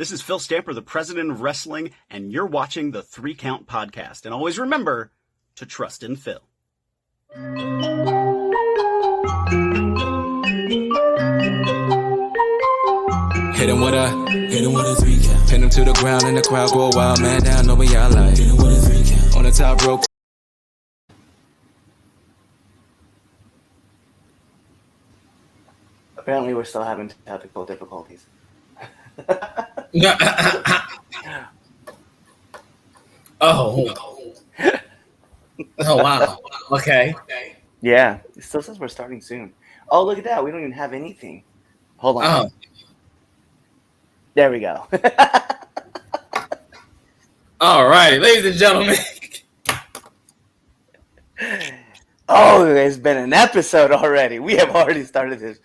This is Phil Stamper, the president of wrestling, and you're watching the 3 Count Podcast. And always remember to trust in Phil. Hit him with a 3 count. Pin him to the ground and the crowd go wild, man down, know we all like. Hit him with a 3 count. On the top rope. Apparently, we're still having technical difficulties. Oh, wow. Okay. Yeah, it still says we're starting soon. Oh, look at that. We don't even have anything. Hold on. Oh. There we go. All right, ladies and gentlemen. Oh, it's been an episode already. We have already started this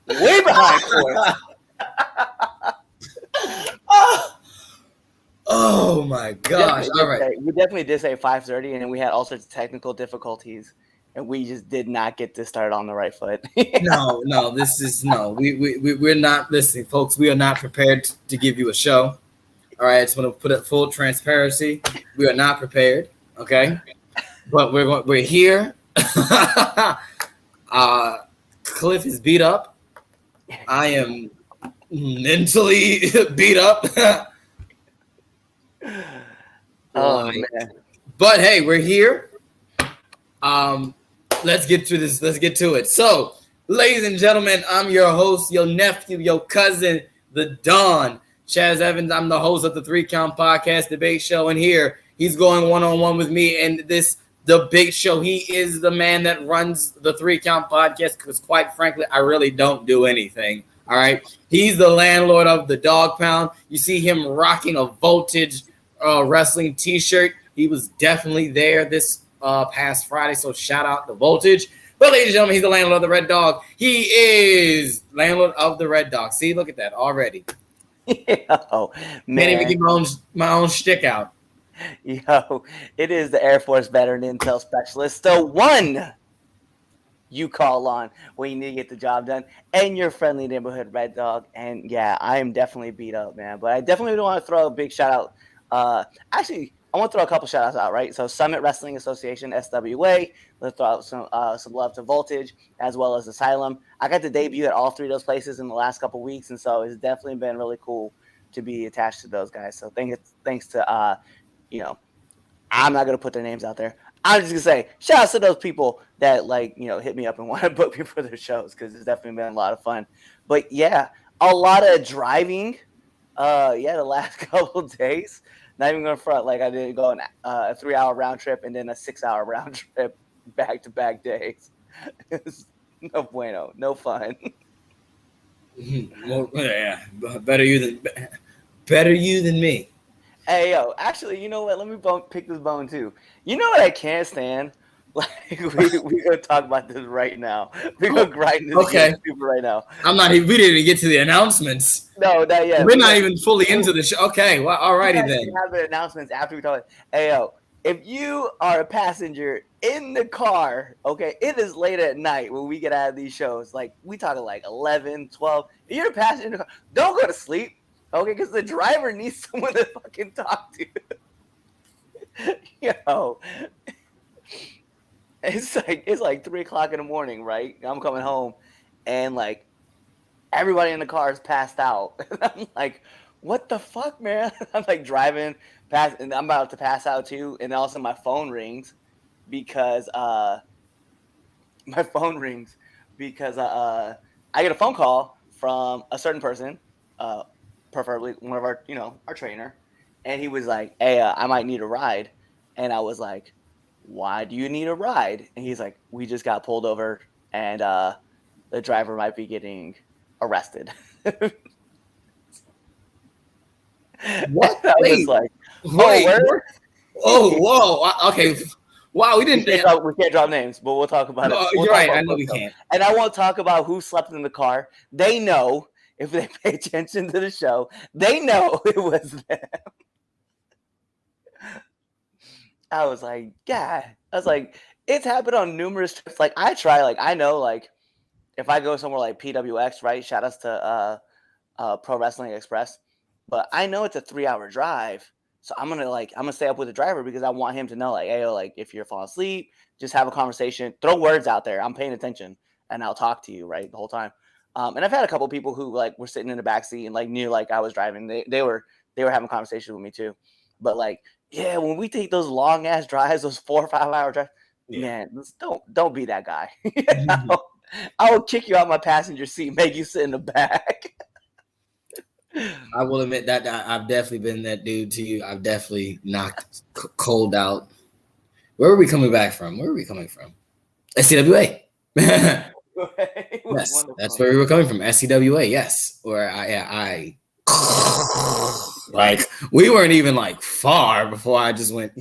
way behind course. Oh my gosh! All right, We definitely did say 5:30, and then we had all sorts of technical difficulties, and we just did not get this started on the right foot. no, we're not listening, folks. We are not prepared to give you a show. All right, I just want to put it full transparency. We are not prepared. Okay, but we're here. Cliff is beat up. I am mentally beat up. Oh man! But hey, we're here. Let's get to this. Let's get to it. So, ladies and gentlemen, I'm your host, your nephew, your cousin, the Don, Chaz Evans. I'm the host of the 3 Count Podcast Debate Show, and here he's going one-on-one with me and this debate show. He is the man that runs the 3 Count Podcast because, quite frankly, I really don't do anything. All right, he's the landlord of the Dog Pound. You see him rocking a Voltage wrestling T-shirt. He was definitely there this past Friday, so shout out to Voltage. But ladies and gentlemen, he's the landlord of the Red Dog. He is landlord of the Red Dog. See, look at that already. Yo, man. Can't even get my own shtick out. Yo, it is the Air Force Veteran Intel Specialist, the one you call on when you need to get the job done, and your friendly neighborhood Red Dog. And yeah, I am definitely beat up, man. But I definitely want to throw a big shout out. Actually, I want to throw a couple shout outs out, right? So Summit Wrestling Association, SWA. Let's throw out some love to Voltage as well as Asylum. I got to debut at all 3 of those places in the last couple weeks, and so it's definitely been really cool to be attached to those guys. So thanks to I'm not gonna put their names out there. I'm just gonna say shout out to those people that hit me up and want to book me for their shows, because it's definitely been a lot of fun. But yeah, a lot of driving. The last couple of days. Not even going to front, like I did go on a 3-hour round trip and then a 6-hour round trip back-to-back days. It's no bueno, no fun. Well, yeah, better you than me. Hey, yo, actually, you know what? Let me pick this bone, too. You know what I can't stand? Like, we're going to talk about this right now. We're going to grind this super right now. We didn't even get to the announcements. No, not yet. We're not even fully into the show. Okay, well, alrighty then. We have the announcements after we talk. Hey, yo, if you are a passenger in the car, okay, it is late at night when we get out of these shows. Like, we talking like 11, 12. If you're a passenger in the car, don't go to sleep, okay, because the driver needs someone to fucking talk to. Yo. It's like 3 o'clock in the morning, right? I'm coming home, and like everybody in the car is passed out. I'm like, what the fuck, man? I'm like driving past, and I'm about to pass out too. And all of a sudden, my phone rings because I get a phone call from a certain person, preferably one of our trainer, and he was like, "Hey, I might need a ride," and I was like, "Why do you need a ride?" And he's like, "We just got pulled over, and the driver might be getting arrested." What? I was like, whoa. Okay. Wow, we can't drop names, but we'll talk about it. You're right. I know we can't. And I won't talk about who slept in the car. They know, if they pay attention to the show, they know it was them. I was like, God. I was like, it's happened on numerous trips. Like, I know, like, if I go somewhere like PWX, right? Shout outs to Pro Wrestling Express. but I know it's a 3-hour drive. So I'm gonna stay up with the driver because I want him to know, like, hey, like, if you're falling asleep, just have a conversation, throw words out there. I'm paying attention, and I'll talk to you, right, the whole time. And I've had a couple people who like were sitting in the back seat and like knew like I was driving. They were having conversations with me too. But like, yeah, when we take those long ass drives, those 4 or 5 hour drives, man, don't be that guy. I will kick you out my passenger seat, make you sit in the back. I will admit that I've definitely been that dude to you. I've definitely knocked cold out. Where are we coming back from? Where are we coming from? SCWA. Yes, that's where we were coming from. SCWA, yes. Where I like we weren't even like far before I just went.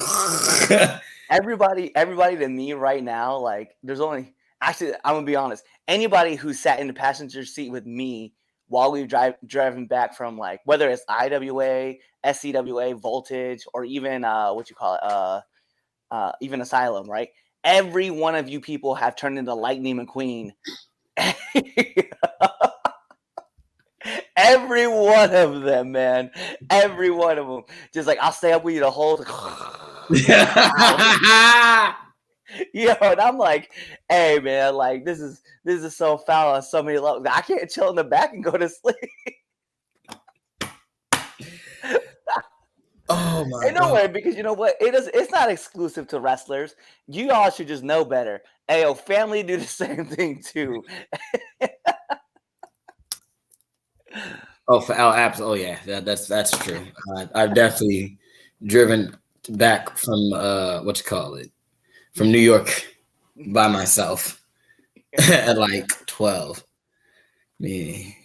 everybody to me right now, like there's only actually I'm gonna be honest. Anybody who sat in the passenger seat with me while we were driving back from like whether it's IWA, SCWA, Voltage, or even even Asylum, right? Every one of you people have turned into Lightning McQueen. Every one of them, man. Every one of them. Just like I'll stay up with you the whole. Yo, and I'm like, hey man, like this is so foul on so many levels. I can't chill in the back and go to sleep. Oh my god! No way, because you know what? It's not exclusive to wrestlers. You all should just know better. Hey, yo, family do the same thing too. Apps. Oh yeah, that's true. I've definitely driven back from from New York by myself at like 12. Me.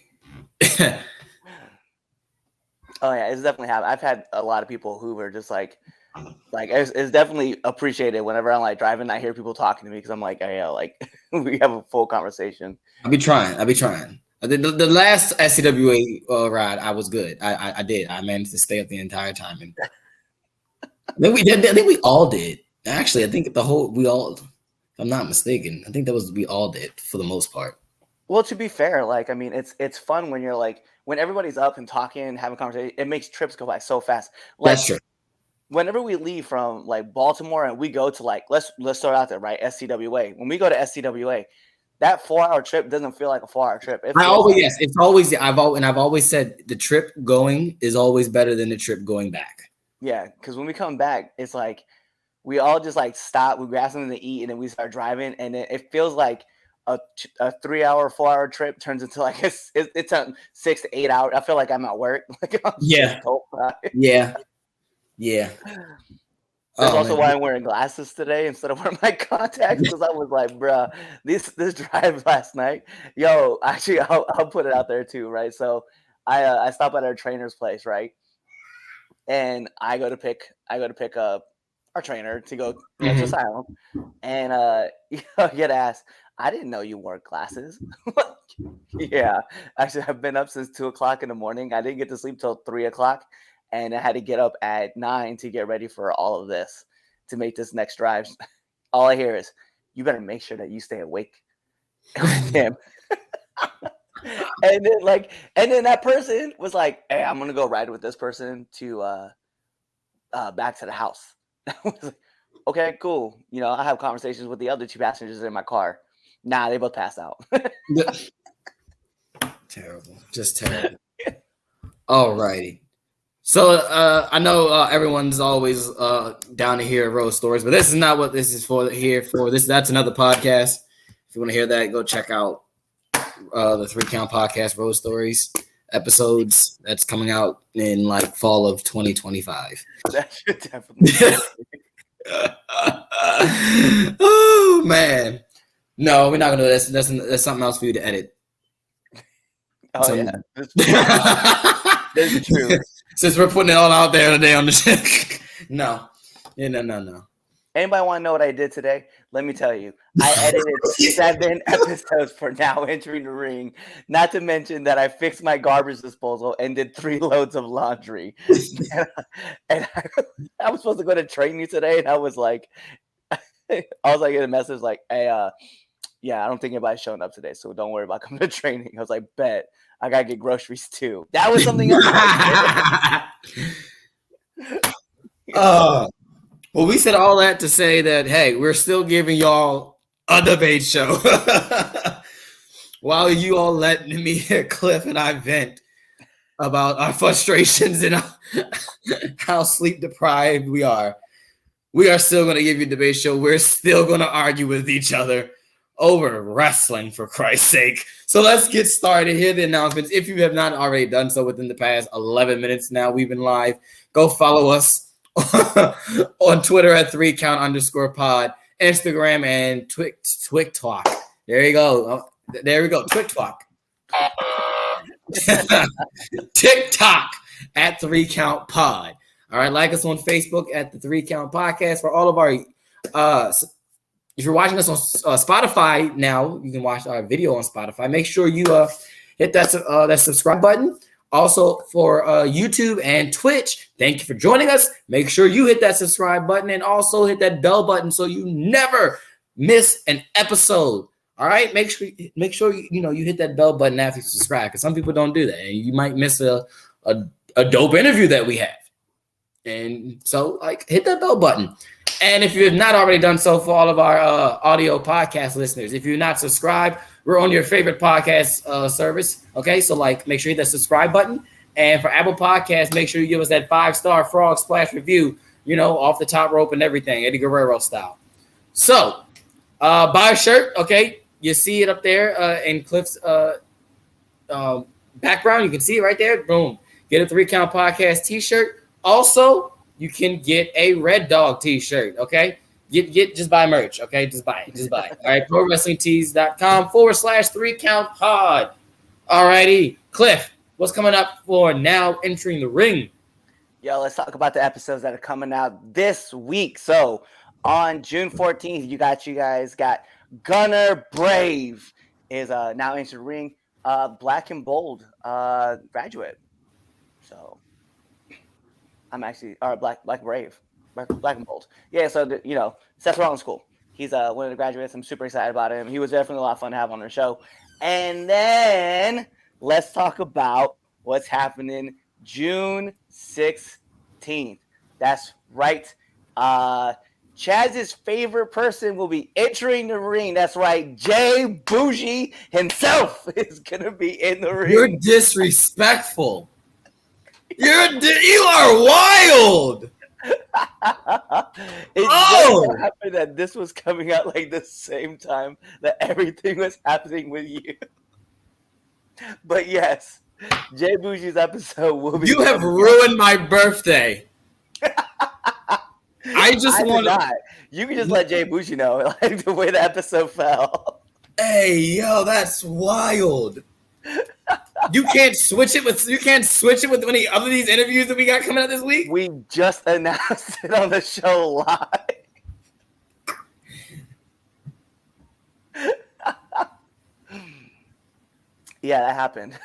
Oh yeah, it's definitely happened. I've had a lot of people who were just like it's definitely appreciated whenever I'm like driving. I hear people talking to me because I'm like, hey, like we have a full conversation. I'll be trying. The last SCWA ride, I was good. I did. I managed to stay up the entire time, and I think we all did. Actually, I think we all. If I'm not mistaken, I think we all did for the most part. Well, to be fair, like I mean, it's fun when you're like when everybody's up and talking and having a conversation. It makes trips go by so fast. Like, that's true. Whenever we leave from like Baltimore and we go to like let's start out there, right? SCWA. When we go to SCWA, that 4-hour trip doesn't feel like a 4-hour trip. It's always I've always said the trip going is always better than the trip going back. Yeah, because when we come back, it's like we all just like stop, we grab something to eat, and then we start driving, and it feels like a 3-hour, 4-hour trip turns into like it's a 6 to 8 hours. I feel like I'm at work. Like yeah. That's also why I'm wearing glasses today instead of wearing my contacts, because I was like, bruh, this drive last night. Yo, actually, I'll put it out there too, right? So I stop at our trainer's place, right? And I go to pick up our trainer to go to Asylum, and get asked, I didn't know you wore glasses. Yeah, actually, I've been up since 2:00 in the morning. I didn't get to sleep till 3:00. And I had to get up at 9 to get ready for all of this, to make this next drive. All I hear is, you better make sure that you stay awake. Damn. And then that person was like, hey, I'm going to go ride with this person to back to the house. I was like, okay, cool. You know, I have conversations with the other 2 passengers in my car. Nah, they both passed out. Terrible. Just terrible. All righty. So I know everyone's always down to hear road stories, but this is not what this is for. That's another podcast. If you want to hear that, go check out the 3 Count Podcast Road Stories episodes. That's coming out in like fall of 2025. That should definitely. Oh man, no, we're not gonna do this. That's something else for you to edit. Oh yeah, that's true. Since we're putting it all out there today on the show. No. Anybody want to know what I did today? Let me tell you. I edited 7 episodes for Now Entering the Ring. Not to mention that I fixed my garbage disposal and did 3 loads of laundry. and I was supposed to go to training today, and I was like, in a message like, hey, yeah, I don't think anybody's showing up today, so don't worry about coming to training. I was like, bet. I gotta get groceries too. That was something else. Well, we said all that to say that, hey, we're still giving y'all a debate show. While you all let me, Cliff, and I vent about our frustrations and how sleep deprived we are still going to give you a debate show. We're still going to argue with each other over wrestling, for Christ's sake. So let's get started. Here are the announcements. If you have not already done so within the past 11 minutes now, we've been live. Go follow us on Twitter at 3count_pod, Instagram, and TikTok. There you go. There we go. TikTok. TikTok at 3countpod. All right, like us on Facebook at the 3Count Podcast. For all of our, if you're watching us on Spotify now, you can watch our video on Spotify. Make sure you hit that subscribe button. Also for YouTube and Twitch, thank you for joining us. Make sure you hit that subscribe button and also hit that bell button so you never miss an episode. All right, make sure you hit that bell button after you subscribe, because some people don't do that, and you might miss a dope interview that we have. And so, hit that bell button. And if you have not already done so, for all of our audio podcast listeners, if you're not subscribed, we're on your favorite podcast service. Okay, so make sure you hit that subscribe button. And for Apple Podcasts, make sure you give us that 5-star frog splash review, off the top rope and everything, Eddie Guerrero style. So, buy a shirt, okay? You see it up there in Cliff's background. You can see it right there. Boom. Get a 3Count Podcast t-shirt. Also, you can get a Red Dog t-shirt, okay? Just buy merch, okay? Just buy it. All right, ProWrestlingTees.com/3CountPod. All righty. Cliff, what's coming up for Now Entering the Ring? Yo, let's talk about the episodes that are coming out this week. So, on June 14th, you guys got Gunner Brave is now entering the ring. Black and Bold graduate. So I'm actually Black Brave. Black and Bold. Yeah, so Seth Rollins school. He's one of the graduates. I'm super excited about him. He was definitely a lot of fun to have on our show. And then let's talk about what's happening June 16th. That's right. Chaz's favorite person will be entering the ring. That's right. Jay Bougie himself is going to be in the ring. You're disrespectful. You are wild. It just happened that this was coming out the same time that everything was happening with you. But yes, Jay Bougie's episode will be. You have ruined my birthday. I want to. You can just let Jay Bougie know the way the episode fell. Hey, yo, that's wild. You can't switch it with any other of these interviews that we got coming out this week. We just announced it on the show live. Yeah, that happened.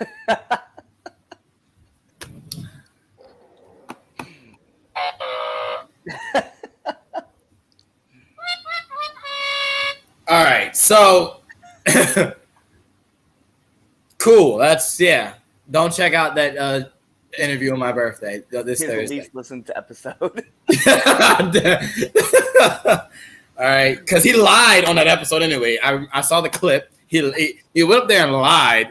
All right, so cool. Don't check out that interview on my birthday this Thursday. At least listen to episode. All right, because he lied on that episode anyway. I saw the clip. He went up there and lied,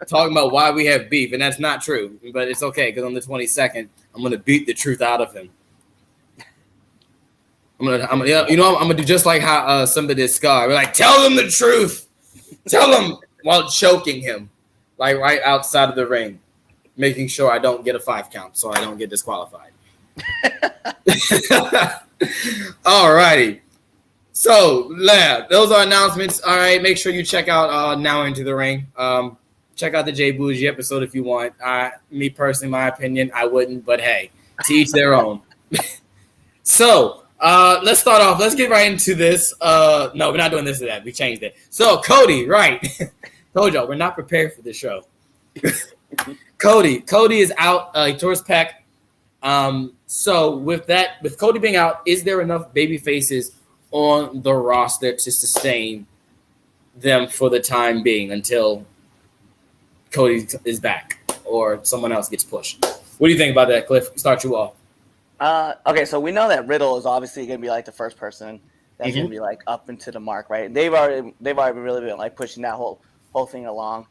talking about why we have beef, and that's not true. But it's okay, because on the 22nd, I'm gonna beat the truth out of him. I'm gonna do just like how somebody did Scar. We're like, tell them the truth. Tell them while choking him, right outside of the ring, making sure I don't get a 5 count, so I don't get disqualified. All righty. So, those are announcements. All right, make sure you check out Now Into the Ring. Check out the Jay Bougie episode if you want. Me personally, my opinion, I wouldn't, but hey, to each their own. So, let's start off. Let's get right into this. No, we're not doing this or that. We changed it. So, Cody, right. Told y'all, we're not prepared for this show. Cody is out. He tore his pec. So, with Cody being out, is there enough baby faces on the roster to sustain them for the time being until Cody is back or someone else gets pushed. What do you think about that, Cliff? Start you off. Okay, so we know that Riddle is obviously going to be like the first person that's going to be like up into the mark, right? They've already really been like pushing that whole thing along,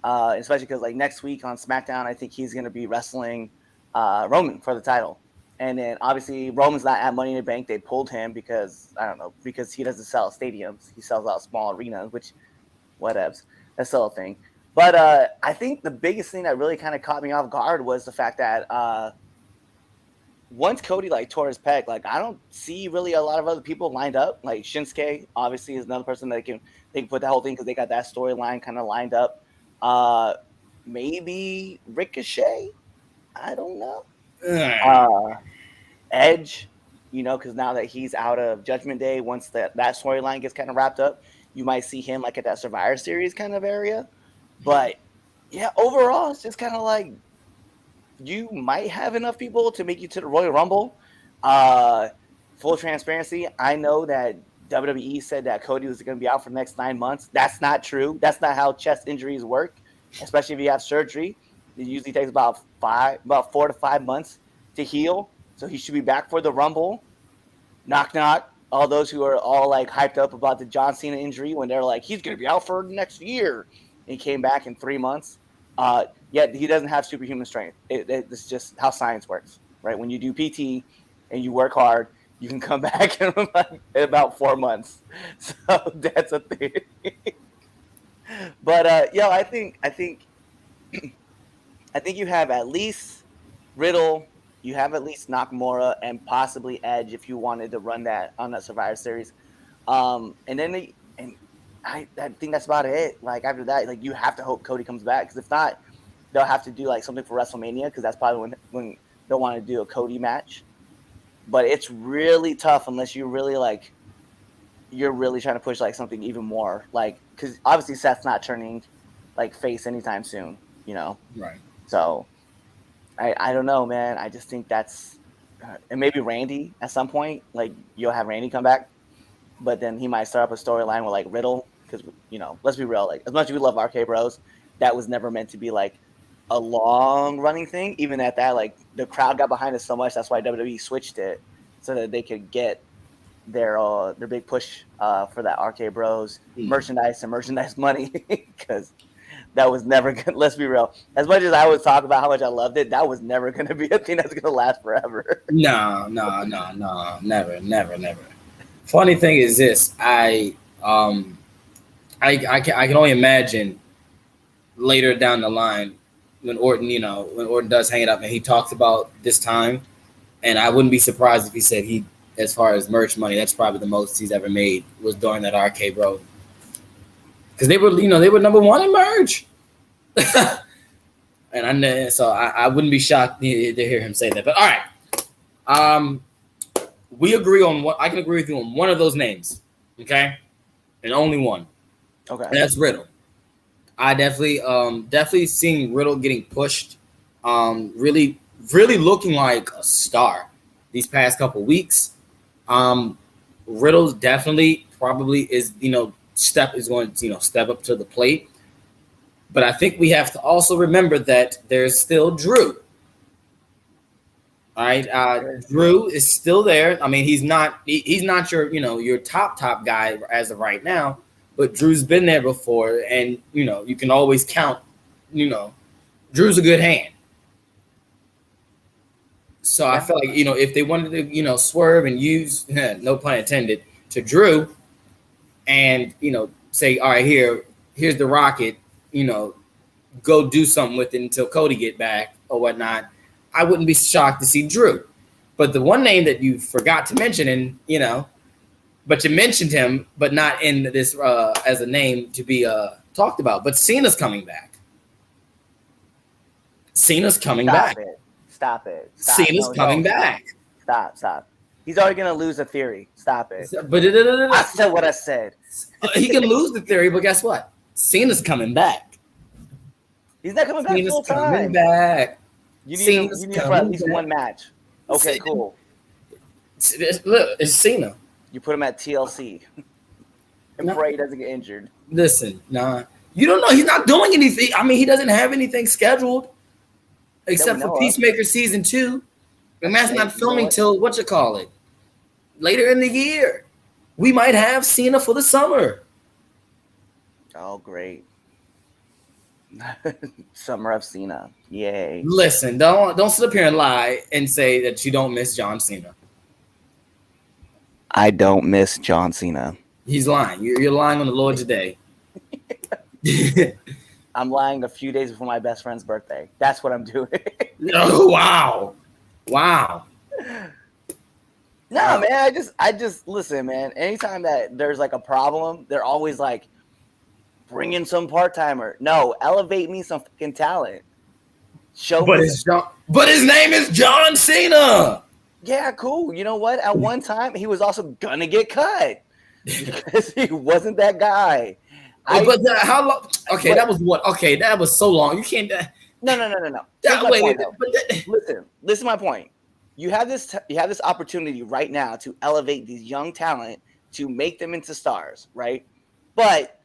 especially because like next week on SmackDown, I think he's going to be wrestling Roman for the title, and then obviously Roman's not at Money in the Bank. They pulled him because he doesn't sell stadiums. He sells out small arenas, which whatevs. That's still a thing. But I think the biggest thing that really kind of caught me off guard was the fact that once Cody like tore his pec, like I don't see really a lot of other people lined up. Like Shinsuke obviously is another person that they can put that whole thing because they got that storyline kind of lined up. Maybe Ricochet, I don't know. Edge, because now that he's out of Judgment Day, once that storyline gets kind of wrapped up, you might see him like at that Survivor Series kind of area. But yeah, overall, it's just kind of like you might have enough people to make you to the Royal Rumble. Full transparency, I know that WWE said that Cody was going to be out for the next 9 months. That's not true. That's not how chest injuries work, especially if you have surgery. It usually takes about 4 to 5 months to heal. So he should be back for the Rumble. Knock, knock. All those who are all like hyped up about the John Cena injury when they're like, he's going to be out for next year. And he came back in 3 months. Yet he doesn't have superhuman strength. It's just how science works, right? When you do PT and you work hard, you can come back in about 4 months. So that's a thing. But I think you have at least Riddle, you have at least Nakamura, and possibly Edge if you wanted to run that on that Survivor Series. I think that's about it. Like after that, like you have to hope Cody comes back because if not, they'll have to do like something for WrestleMania because that's probably when they'll want to do a Cody match. But it's really tough unless you're really trying to push like something even more, like because obviously Seth's not turning like face anytime soon, Right. So I don't know, man. I just think that's and maybe Randy at some point, like you'll have Randy come back, but then he might start up a storyline with like Riddle because let's be real, like as much as we love RK Bros, that was never meant to be like a long running thing. Even at that, like the crowd got behind it so much, that's why WWE switched it so that they could get their big push for that RK Bros merchandise and merchandise money because that was never good. Let's be real. As much as I would talk about how much I loved it, that was never going to be a thing that's going to last forever. No, never. Funny thing is this: I can only imagine later down the line when Orton does hang it up and he talks about this time, and I wouldn't be surprised if he said as far as merch money, that's probably the most he's ever made was during that RK Bro. Because they were number one in merch. And so I wouldn't be shocked to hear him say that. But all right. We agree on I can agree with you on one of those names. Okay? And only one. Okay. And that's Riddle. I definitely seeing Riddle getting pushed, really, really looking like a star these past couple weeks. Riddle definitely probably is, step up to the plate. But I think we have to also remember that there's still Drew. All right, Drew is still there. I mean, he's not your top guy as of right now, but Drew's been there before, and you can always count. Drew's a good hand. So I feel like if they wanted to swerve and use no pun intended to Drew, and say all right here's the Rocket, go do something with it until Cody get back or whatnot. I wouldn't be shocked to see Drew. But the one name that you forgot to mention, and but you mentioned him, but not in this as a name to be talked about. But Cena's coming back. Cena's coming back. Stop it. Cena's coming back. Stop. He's already gonna lose a theory. Stop it. But I said what I said. He can lose the theory, but guess what? Cena's coming back. He's not coming back Cena's full time. coming back. You need him for at least one match. Okay, cool. Look, it's Cena. You put him at TLC. And pray he doesn't get injured. Listen, nah. You don't know. He's not doing anything. I mean, he doesn't have anything scheduled except for know of. Peacemaker season 2. And that's not filming till later in the year. We might have Cena for the summer. Oh, great. Summer of Cena. Yay. Listen, don't sit up here and lie and say that you don't miss John Cena. I don't miss John Cena. He's lying. You're lying on the Lord's day. I'm lying a few days before my best friend's birthday. That's what I'm doing. Oh, wow. Wow. No, man, I just listen, man. Anytime that there's like a problem, they're always like, bring in some part-timer. No, elevate me some fucking talent. But his name is John Cena. Yeah, cool. You know what? At one time, he was also gonna get cut because he wasn't that guy. How long? Okay, that was what? Okay, that was so long. You can't. No. Listen to my point. You have this opportunity right now to elevate these young talent to make them into stars, right? But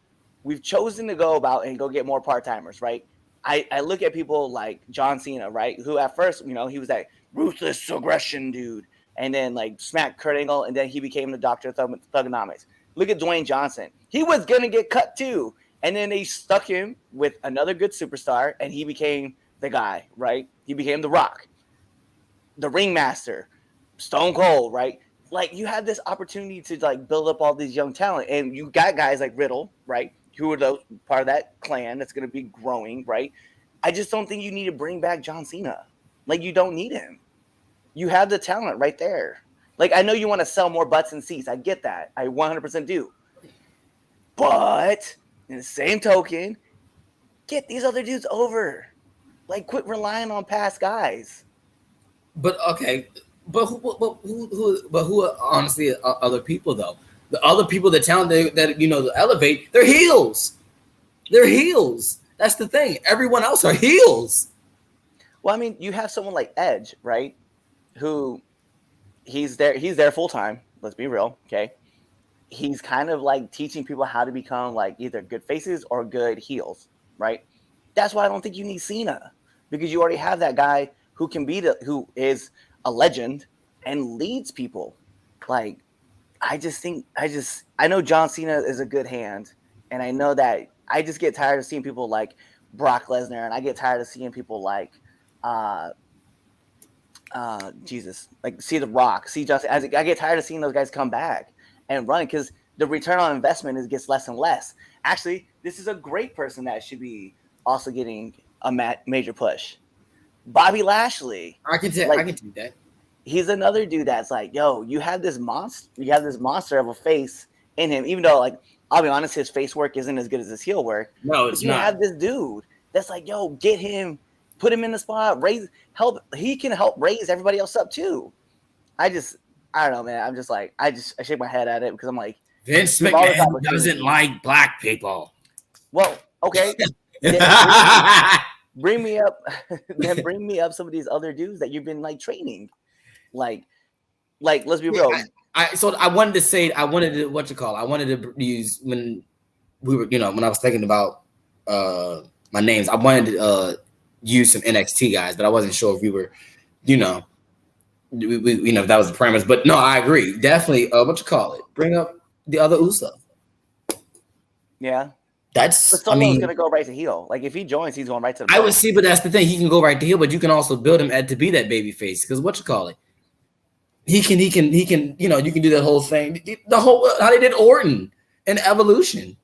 we've chosen to go about and go get more part-timers, right? I look at people like John Cena, right? Who at first, he was that ruthless aggression dude, and then like smacked Kurt Angle, and then he became the Doctor of Thugonomics. Look at Dwayne Johnson. He was gonna get cut too, and then they stuck him with another good superstar, and he became the guy, right? He became The Rock, the Ringmaster, Stone Cold, right? Like you have this opportunity to like build up all these young talent, and you got guys like Riddle, right? Who are part of that clan that's going to be growing, right? I just don't think you need to bring back John Cena. Like you don't need him. You have the talent right there. Like I know you want to sell more butts and seats. I get that. I 100% do. But in the same token, get these other dudes over. Like quit relying on past guys. But okay, but who are honestly other people though? The other people, the talent that elevate, they're heels. They're heels. That's the thing. Everyone else are heels. Well, I mean, you have someone like Edge, right? Who he's there full time. Let's be real, okay? He's kind of like teaching people how to become like either good faces or good heels, right? That's why I don't think you need Cena, because you already have that guy who who is a legend and leads people. Like, I know John Cena is a good hand, and I know that I just get tired of seeing people like Brock Lesnar, and I get tired of seeing people like see The Rock, see Justin. I get tired of seeing those guys come back and run because the return on investment gets less and less. Actually, this is a great person that should be also getting a major push. Bobby Lashley. I can do that. He's another dude that's like, yo, you have this monster of a face in him, even though, like, I'll be honest, his face work isn't as good as his heel work. No, it's not. You have this dude that's like, yo, get him, put him in the spot, he can help raise everybody else up too. I don't know, man. I'm just like, I shake my head at it because I'm like, Vince McMahon doesn't like black people. Well, okay. Bring me up some of these other dudes that you've been like training. Like let's be real. I wanted to use when we were, when I was thinking about my names, I wanted to use some NXT guys, but I wasn't sure if we were, if that was the premise. But no, I agree. Definitely, bring up the other Uso. Yeah. But someone's gonna go right to heel. Like if he joins, he's going right to the I would see, but that's the thing. He can go right to heel, but you can also build him to be that baby face. Because he can, you can do that whole thing. The whole how they did Orton in Evolution.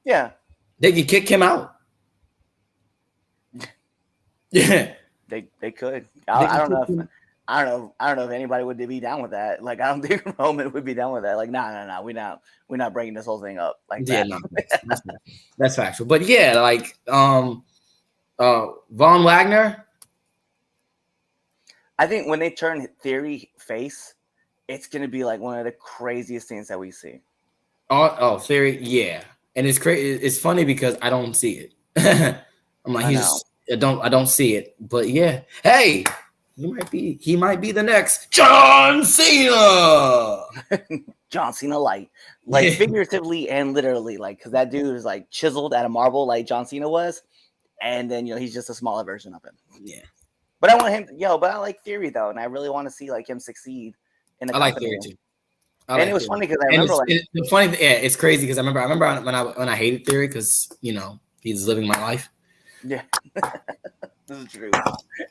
Yeah. They can kick him out. Yeah. They could. I don't know if anybody would be down with that. Like I don't think Roman would be down with that. Like, nah, we're not bringing this whole thing up. Like that. No, that's factual. But yeah, like Von Wagner. I think when they turn Theory face, it's gonna be like one of the craziest things that we see. Oh, Theory, yeah. And it's crazy. It's funny because I don't see it. I'm like, I don't see it. But yeah. Hey, he might be the next John Cena. John Cena light, like figuratively and literally, like because that dude is like chiseled out of marble, like John Cena was, and then he's just a smaller version of him. Yeah, but I want him, but I like Theory though, and I really want to see like him succeed in the company. Like Theory too. And it was funny because I remember the funny thing, it's crazy because I remember when I hated Theory because he's living my life. Yeah, this is true.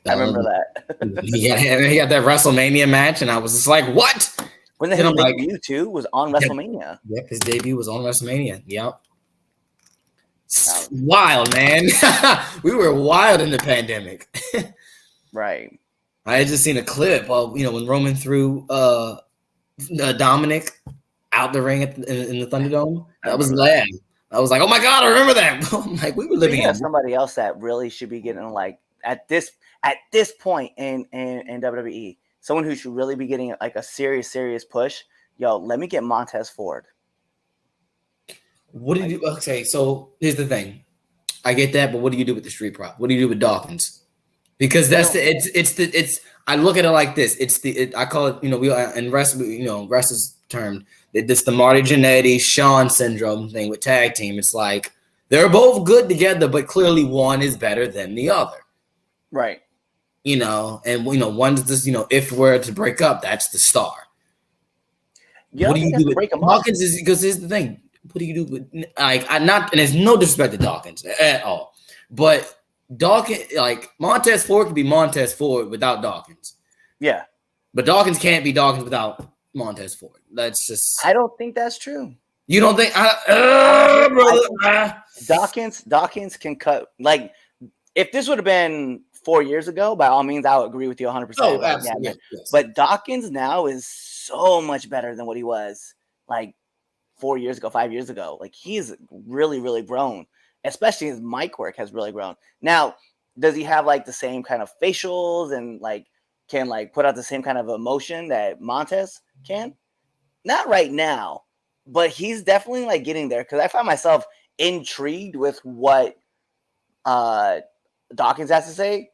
I remember that. he got that WrestleMania match, and I was just like, "What?" When his debut too was on WrestleMania. Yep, his debut was on WrestleMania. Yep. Wild, man. We were wild in the pandemic. Right. I had just seen a clip of when Roman threw Dominic out the ring in the Thunderdome. That was loud. I was like, "Oh my god, I remember that." I'm like, we were living in somebody else that really should be getting like at this point in WWE. Someone who should really be getting like a serious push. Let me get Montez Ford. What do you do? Okay, so here's the thing. I get that, but what do you do with the street prop? What do you do with Dawkins? Because I look at it like this. I call it, we in wrestlers term, it's the Marty Jannetty, Shawn syndrome thing with tag team. It's like they're both good together, but clearly one is better than the other. Right. One's just, if we're to break up, that's the star. Yeah, what do you do with Dawkins? Because here's the thing. What do you do with and there's no disrespect to Dawkins at all, but Dawkins, like Montez Ford, could be Montez Ford without Dawkins. Yeah, but Dawkins can't be Dawkins without Montez Ford. That's just. I don't think that's true. You don't think? Dawkins can cut. Like, if this would have been 4 years ago, by all means, I would agree with you 100%. Oh, absolutely. Yes. But Dawkins now is so much better than what he was like 4 years ago, 5 years ago. Like, he's really, really grown. Especially his mic work has really grown. Now, does he have like the same kind of facials and like can like put out the same kind of emotion that Montez can? Not right now, but he's definitely like getting there because I find myself intrigued with what Dawkins has to say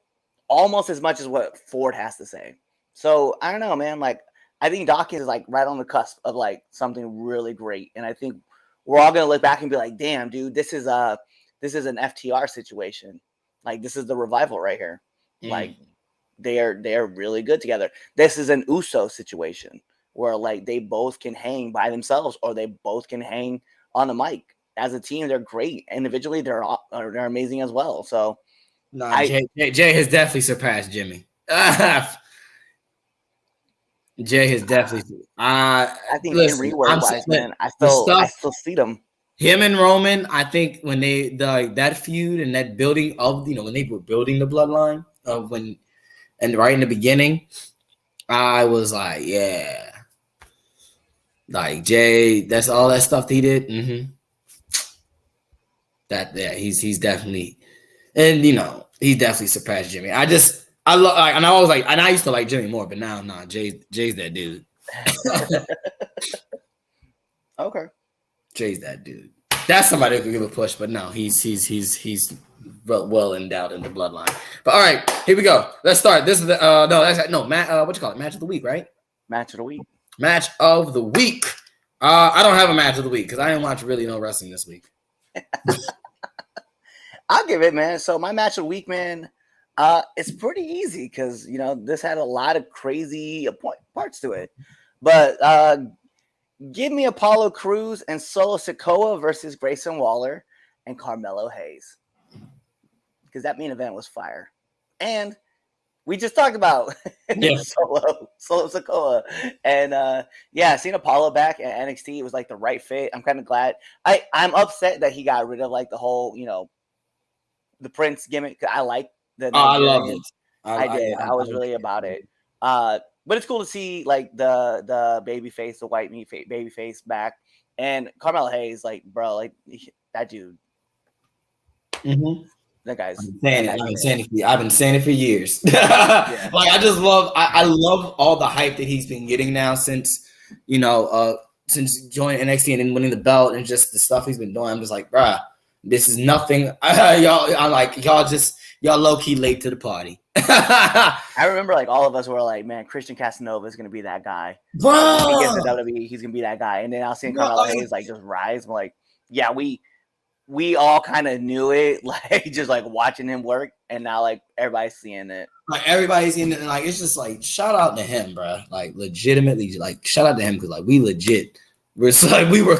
almost as much as what Ford has to say. So I don't know, man. Like, I think Dawkins is like right on the cusp of like something really great. And I think we're all going to look back and be like, damn, dude, this is an FTR situation. Like, this is the revival right here. Like, they are really good together. This is an Uso situation where like they both can hang by themselves or they both can hang on the mic. As a team, they're great. Individually, they're amazing as well. So, Jay has definitely surpassed Jimmy. Jay has definitely. I think in rework wise, man, I still see them. Him and Roman, I think when they that feud and that building of when they were building the bloodline and right in the beginning, I was like, yeah, like Jay, that's all that stuff he did. He's definitely, and he definitely surpassed Jimmy. I love, and I was like, and I used to like Jimmy more, but now, nah, Jay's that dude. Okay. Jay's that dude. That's somebody who can give a push, but no, he's well endowed in the bloodline. But all right, here we go. Let's start. This is the what you call it? Match of the week, right? Match of the week. Match of the week. I don't have a match of the week because I didn't watch really no wrestling this week. I'll give it, man. So my match of the week, man, it's pretty easy because this had a lot of crazy parts to it, but give me Apollo Crews and Solo Sikoa versus Grayson Waller and Carmelo Hayes. Because that main event was fire. And we just talked about Solo Sikoa. And seeing Apollo back at NXT, it was like the right fit. I'm kind of glad. I'm upset that he got rid of like the whole, the Prince gimmick. I like that. I love it. I did. I was really about it. But it's cool to see like the baby face, the white meat baby face back, and Carmelo Hayes, like bro, like that dude. That guy's. I've been saying it for years. Yeah. Like I just love. I love all the hype that he's been getting now since since joining NXT and then winning the belt and just the stuff he's been doing. I'm just like, bruh, this is nothing. Y'all low key late to the party. I remember like all of us were like, man, Christian Casanova is gonna be that guy. Bro, When he gets to WWE, he's gonna be that guy. And then I'll see Carmelo Bro. Hayes like just rise. I'm like, yeah, we all kind of knew it, like just like watching him work, and now like everybody's seeing it. Like everybody's in it, and like it's just like shout out to him, bro. Like legitimately, like shout out to him because like we legit, we're like we were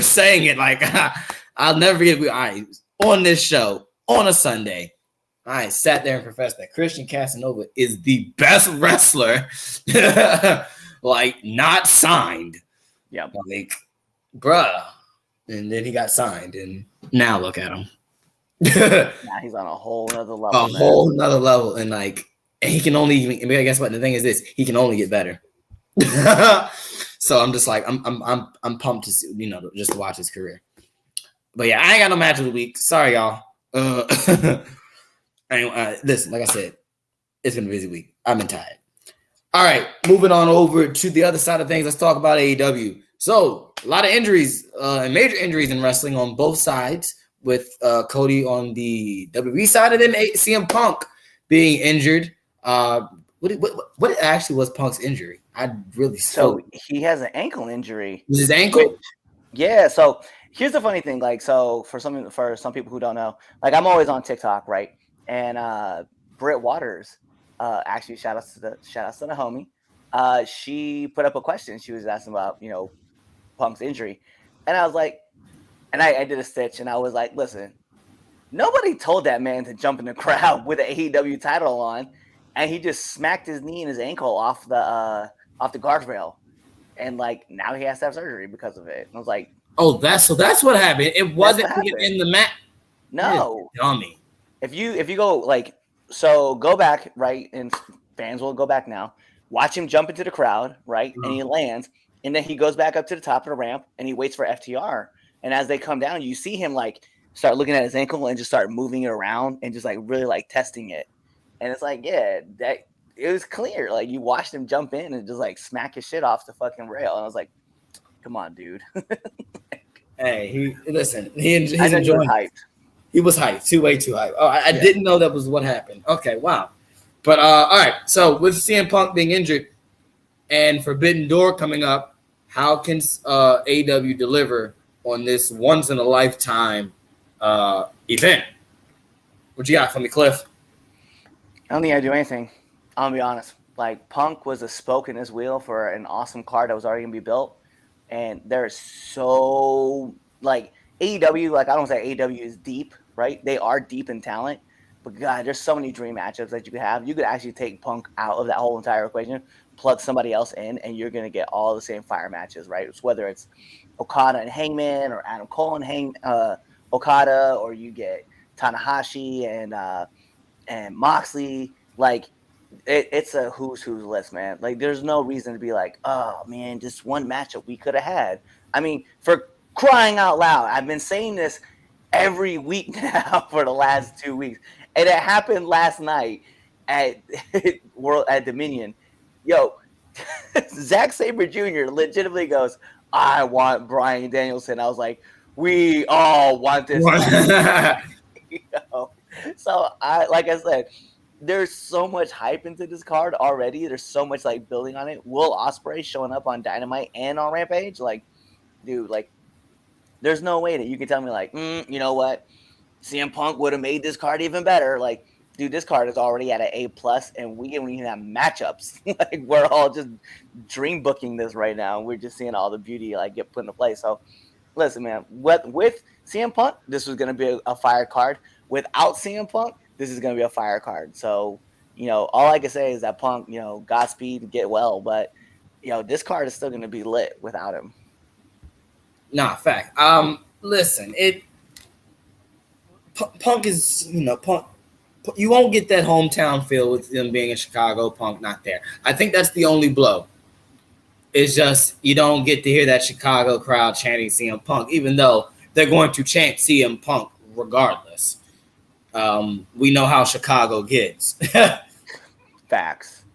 saying it like I'll never forget. I on this show on a Sunday, I sat there and professed that Christian Casanova is the best wrestler, like not signed. Yeah, like bruh. And then he got signed, and now look at him. now he's on a whole nother level. Whole nother level, and like and he can only. I mean, guess what? The thing is this: he can only get better. So I'm just like I'm pumped to see, just to watch his career. But yeah, I ain't got no match of the week. Sorry, y'all. Anyway, listen, like I said, it's been a busy week. I've been tired. All right, moving on over to the other side of things. Let's talk about AEW. So a lot of injuries and major injuries in wrestling on both sides, with Cody on the WWE side, and then CM Punk being injured. What actually was Punk's injury? I really so he has an ankle injury. Was his ankle? Yeah. So here's the funny thing. Like, so for some people who don't know, like I'm always on TikTok, right? And Britt Waters, actually shout outs to the homie. She put up a question. She was asking about Punk's injury, and I was like, and I did a stitch, and I was like, listen, nobody told that man to jump in the crowd with an AEW title on, and he just smacked his knee and his ankle off the guardrail, and like now he has to have surgery because of it. And I was like, oh, that's what happened. It wasn't even in the mat. No, dummy. If you go like, so go back, right, and fans will go back now. Watch him jump into the crowd, right, and he lands, and then he goes back up to the top of the ramp, and he waits for FTR. And as they come down, you see him like start looking at his ankle and just start moving it around and just like really like testing it. And it's like, yeah, that it was clear. Like you watched him jump in and just like smack his shit off the fucking rail. And I was like, come on, dude. Hey, he's enjoying hyped. He was hyped, way too hyped. Oh, I didn't know that was what happened. Okay, wow. But all right. So with CM Punk being injured and Forbidden Door coming up, how can AEW deliver on this once in a lifetime event? What you got for me, Cliff? I don't think I do anything. I'll be honest. Like Punk was a spoke in his wheel for an awesome card that was already gonna be built, and there's so like AEW. Like I don't say AEW is deep, right? They are deep in talent, but God, there's so many dream matchups that you could have. You could actually take Punk out of that whole entire equation, plug somebody else in, and you're gonna get all the same fire matches, right? It's whether it's Okada and Hangman, or Adam Cole and Okada, or you get Tanahashi and Moxley. Like it's a who's list, man. Like there's no reason to be like, oh man, just one matchup we could have had. I mean, for crying out loud, I've been saying this every week now for the last 2 weeks, and it happened last night at Dominion. Yo, Zack Sabre Jr. legitimately goes, I want Bryan Danielson. I was like, we all want this. So like I said, there's so much hype into this card already. There's so much like building on it. Will Ospreay showing up on Dynamite and on Rampage, like, dude, like, there's no way that you can tell me like, you know what, CM Punk would have made this card even better. Like, dude, this card is already at an A+, and we don't even have matchups. Like, we're all just dream booking this right now. We're just seeing all the beauty like get put into place. So, listen, man, with CM Punk, this was gonna be a fire card. Without CM Punk, this is gonna be a fire card. So, all I can say is that Punk, Godspeed and get well. But, this card is still gonna be lit without him. Nah, fact. Listen, Punk is, Punk. You won't get that hometown feel with them being in Chicago. Punk not there. I think that's the only blow. It's just you don't get to hear that Chicago crowd chanting CM Punk, even though they're going to chant CM Punk regardless. We know how Chicago gets. Facts.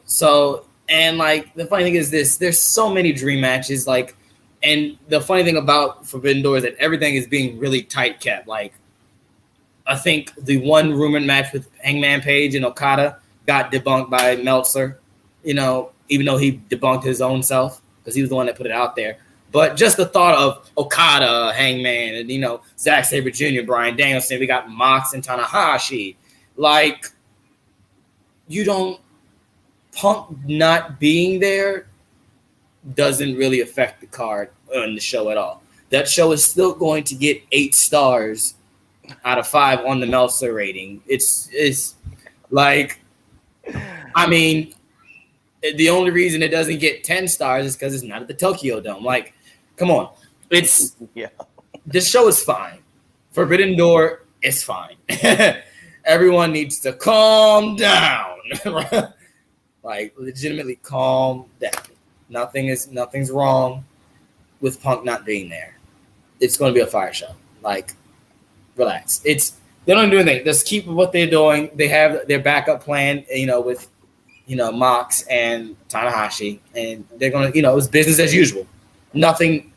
So, and like the funny thing is this: there's so many dream matches. Like, and the funny thing about Forbidden Door is that everything is being really tight kept. Like, I think the one rumored match with Hangman Page and Okada got debunked by Meltzer, even though he debunked his own self because he was the one that put it out there. But just the thought of Okada, Hangman, and, Zack Sabre Jr., Bryan Danielson, we got Mox and Tanahashi. Like, Punk not being there doesn't really affect the card on the show at all. That show is still going to get 8 stars out of 5 on the Meltzer rating. It's like, I mean, the only reason it doesn't get 10 stars is because it's not at the Tokyo Dome. Like, come on. This show is fine. Forbidden Door is fine. Everyone needs to calm down. Like, legitimately calm down. Nothing's wrong with Punk not being there. It's going to be a fire show. Like, relax. They don't do anything. Just keep what they're doing. They have their backup plan, with Mox and Tanahashi, and they're gonna, it's business as usual. Nothing,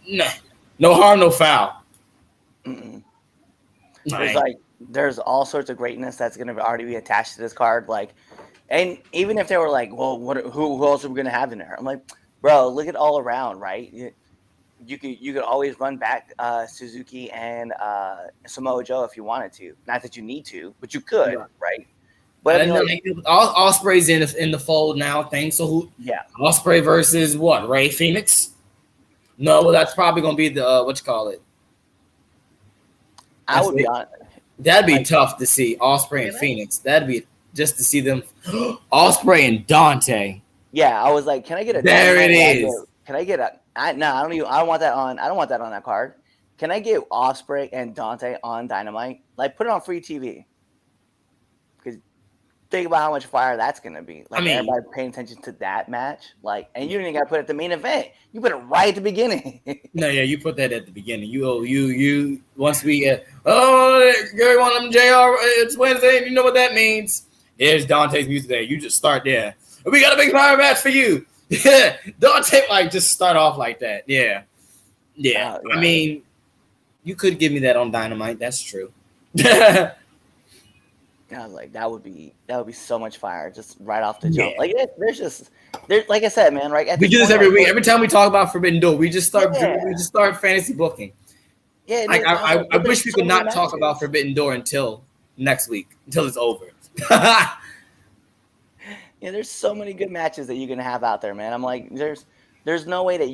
no harm, no foul. There's all sorts of greatness that's gonna already be attached to this card. Like, and even if they were like, well, who else are we gonna have in there? I'm like, bro, look at all around, right? You could always run back Suzuki and Samoa Joe if you wanted to. Not that you need to, but you could, right? But I mean, Ospreay's in the fold now. Thanks. So Ospreay versus what? Ray Phoenix? No, well, that's probably gonna be the what you call it. I would be honest. That'd be tough to see Ospreay and Phoenix. That'd be just to see them. Ospreay and Dante. Yeah, I was like, can I get a? There it is. Can I get a? I don't want that on. I don't want that on that card. Can I get Ospreay and Dante on Dynamite? Like, put it on free TV. Because think about how much fire that's gonna be. Like, everybody paying attention to that match. Like, and you didn't got to put it at the main event. You put it right at the beginning. No, yeah, you put that at the beginning. You once we get Gary one of them JR. It's Wednesday, and you know what that means. There's Dante's music there. You just start there. We got a big fire match for you. Yeah, Dante, just start off like that. Yeah. I mean, you could give me that on Dynamite. That's true. I was like, that would be so much fire just right off the jump. Like, there's like I said, man. Right, we do this every week. Every time we talk about Forbidden Door, we just start fantasy booking. Yeah, I wish we could not talk about Forbidden Door until next week, until it's over. Yeah, there's so many good matches that you can have out there, man. I'm like, there's no way that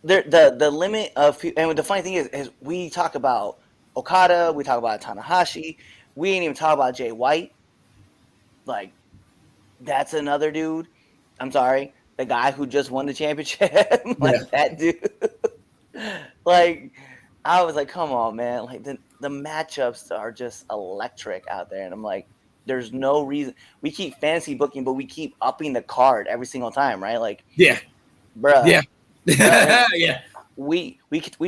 the limit of, and the funny thing is we talk about Okada, we talk about Tanahashi, we ain't even talk about Jay White. Like, that's another dude. I'm sorry, the guy who just won the championship, that dude. Like, I was like, come on, man. Like, the matchups are just electric out there, and I'm like, there's no reason. We keep fantasy booking, but we keep upping the card every single time, right? Like, bruh. Yeah. Yeah. We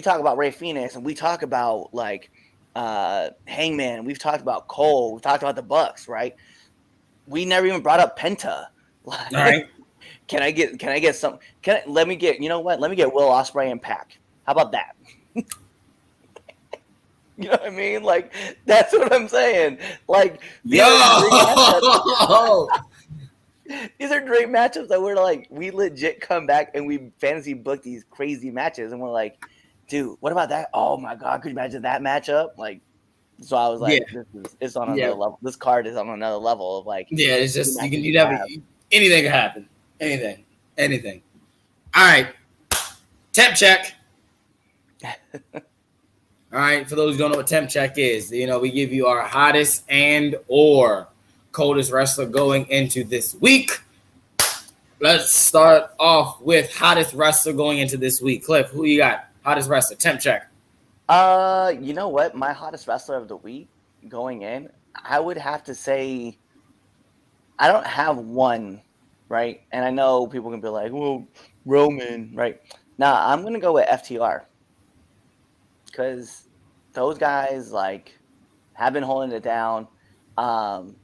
talk about Ray Phoenix, and we talk about like Hangman. We've talked about Cole. We've talked about the Bucks, right? We never even brought up Penta. Like, all right. Can I get some? Let me get Will Ospreay and Pac. How about that? You know what I mean? Like, that's what I'm saying. Like, these are great matchups that we're like, we legit come back and we fantasy book these crazy matches, and we're like, dude, what about that? Oh my god, could you imagine that matchup? Like, so I was like, it's on another level. This card is on another level of like, it's just you never anything can happen. Anything. All right, temp check. All right, for those who don't know what temp check is, we give you our hottest and or coldest wrestler going into this week. Let's start off with hottest wrestler going into this week. Cliff, who you got? Hottest wrestler, temp check. You know what? My hottest wrestler of the week going in, I would have to say, I don't have one, right? And I know people can be like, well, Roman, right? Nah, I'm going to go with FTR. Because those guys, like, have been holding it down. And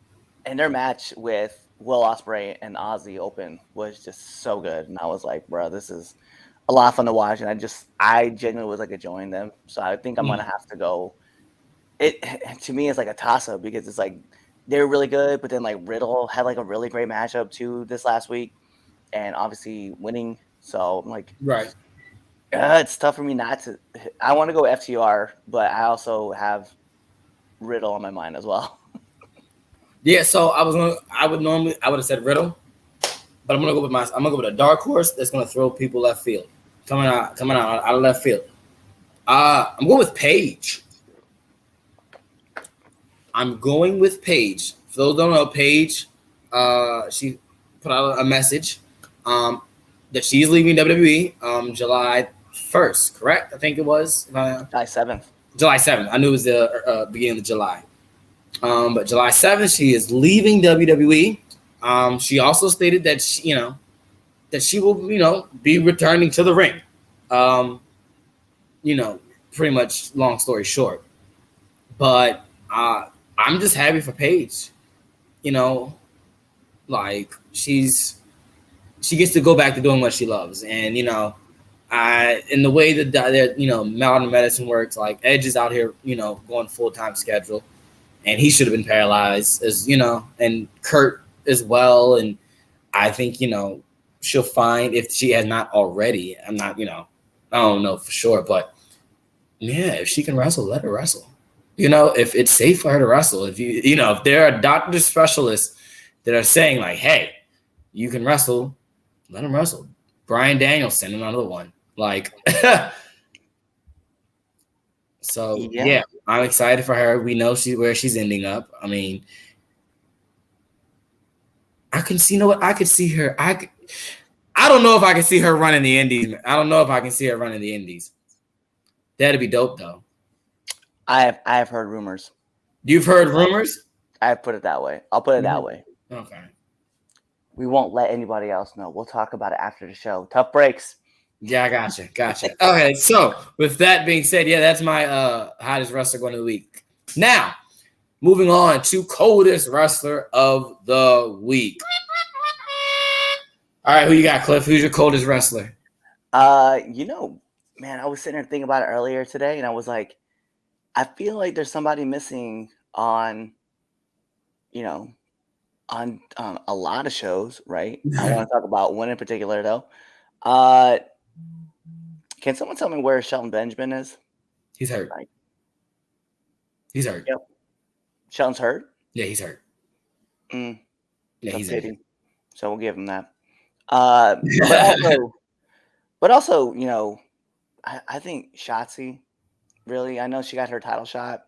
their match with Will Ospreay and Ozzy Open was just so good. And I was like, bro, this is a lot of fun to watch. And I genuinely was like enjoying them. So I think I'm going to have to go it to me it's like a toss up because it's like they're really good, but then like Riddle had like a really great matchup too this last week, and obviously winning. So I'm like, Right. it's tough for me not to. I want to go FTR, but I also have Riddle on my mind as well. Yeah. So I would have said Riddle, but I'm gonna go with a dark horse that's gonna throw people left field, coming out of left field. I'm going with Paige. I'm going with Paige. For those who don't know, Paige, she put out a message that she's leaving WWE July 1st, correct? I think it was July 7th. July 7th. I knew it was the beginning of July. But July 7th, she is leaving WWE. She also stated that she will, be returning to the ring. Pretty much long story short. But I'm just happy for Paige. Like she gets to go back to doing what she loves, and in the way that modern medicine works, like Edge is out here, going full-time schedule, and he should have been paralyzed and Kurt as well, and I think she'll find if she has not already. I'm not, I don't know for sure, but yeah, if she can wrestle, let her wrestle. If it's safe for her to wrestle, if there are doctor specialists that are saying like, hey, you can wrestle, let him wrestle. Bryan Danielson, another one. Like, so yeah, I'm excited for her. We know where she's ending up. I mean, I could see her. I don't know if I can see her running the Indies. I don't know if I can see her running the Indies. That'd be dope, though. I have heard rumors. You've heard rumors? I put it that way. I'll put it that way. Okay. We won't let anybody else know. We'll talk about it after the show. Tough breaks. Yeah, I gotcha. Okay, so with that being said, yeah, that's my hottest wrestler going of the week. Now, moving on to coldest wrestler of the week. All right, who you got, Cliff? Who's your coldest wrestler? Man, I was sitting there thinking about it earlier today, and I was like, I feel like there's somebody missing on a lot of shows, right? I want to talk about one in particular, though. Can someone tell me where Shelton Benjamin is? He's hurt. Right. He's hurt. Yep. Shelton's hurt? Yeah, he's hurt. Yeah, he's hurt. So we'll give him that. But also, I think Shotzi, really, I know she got her title shot,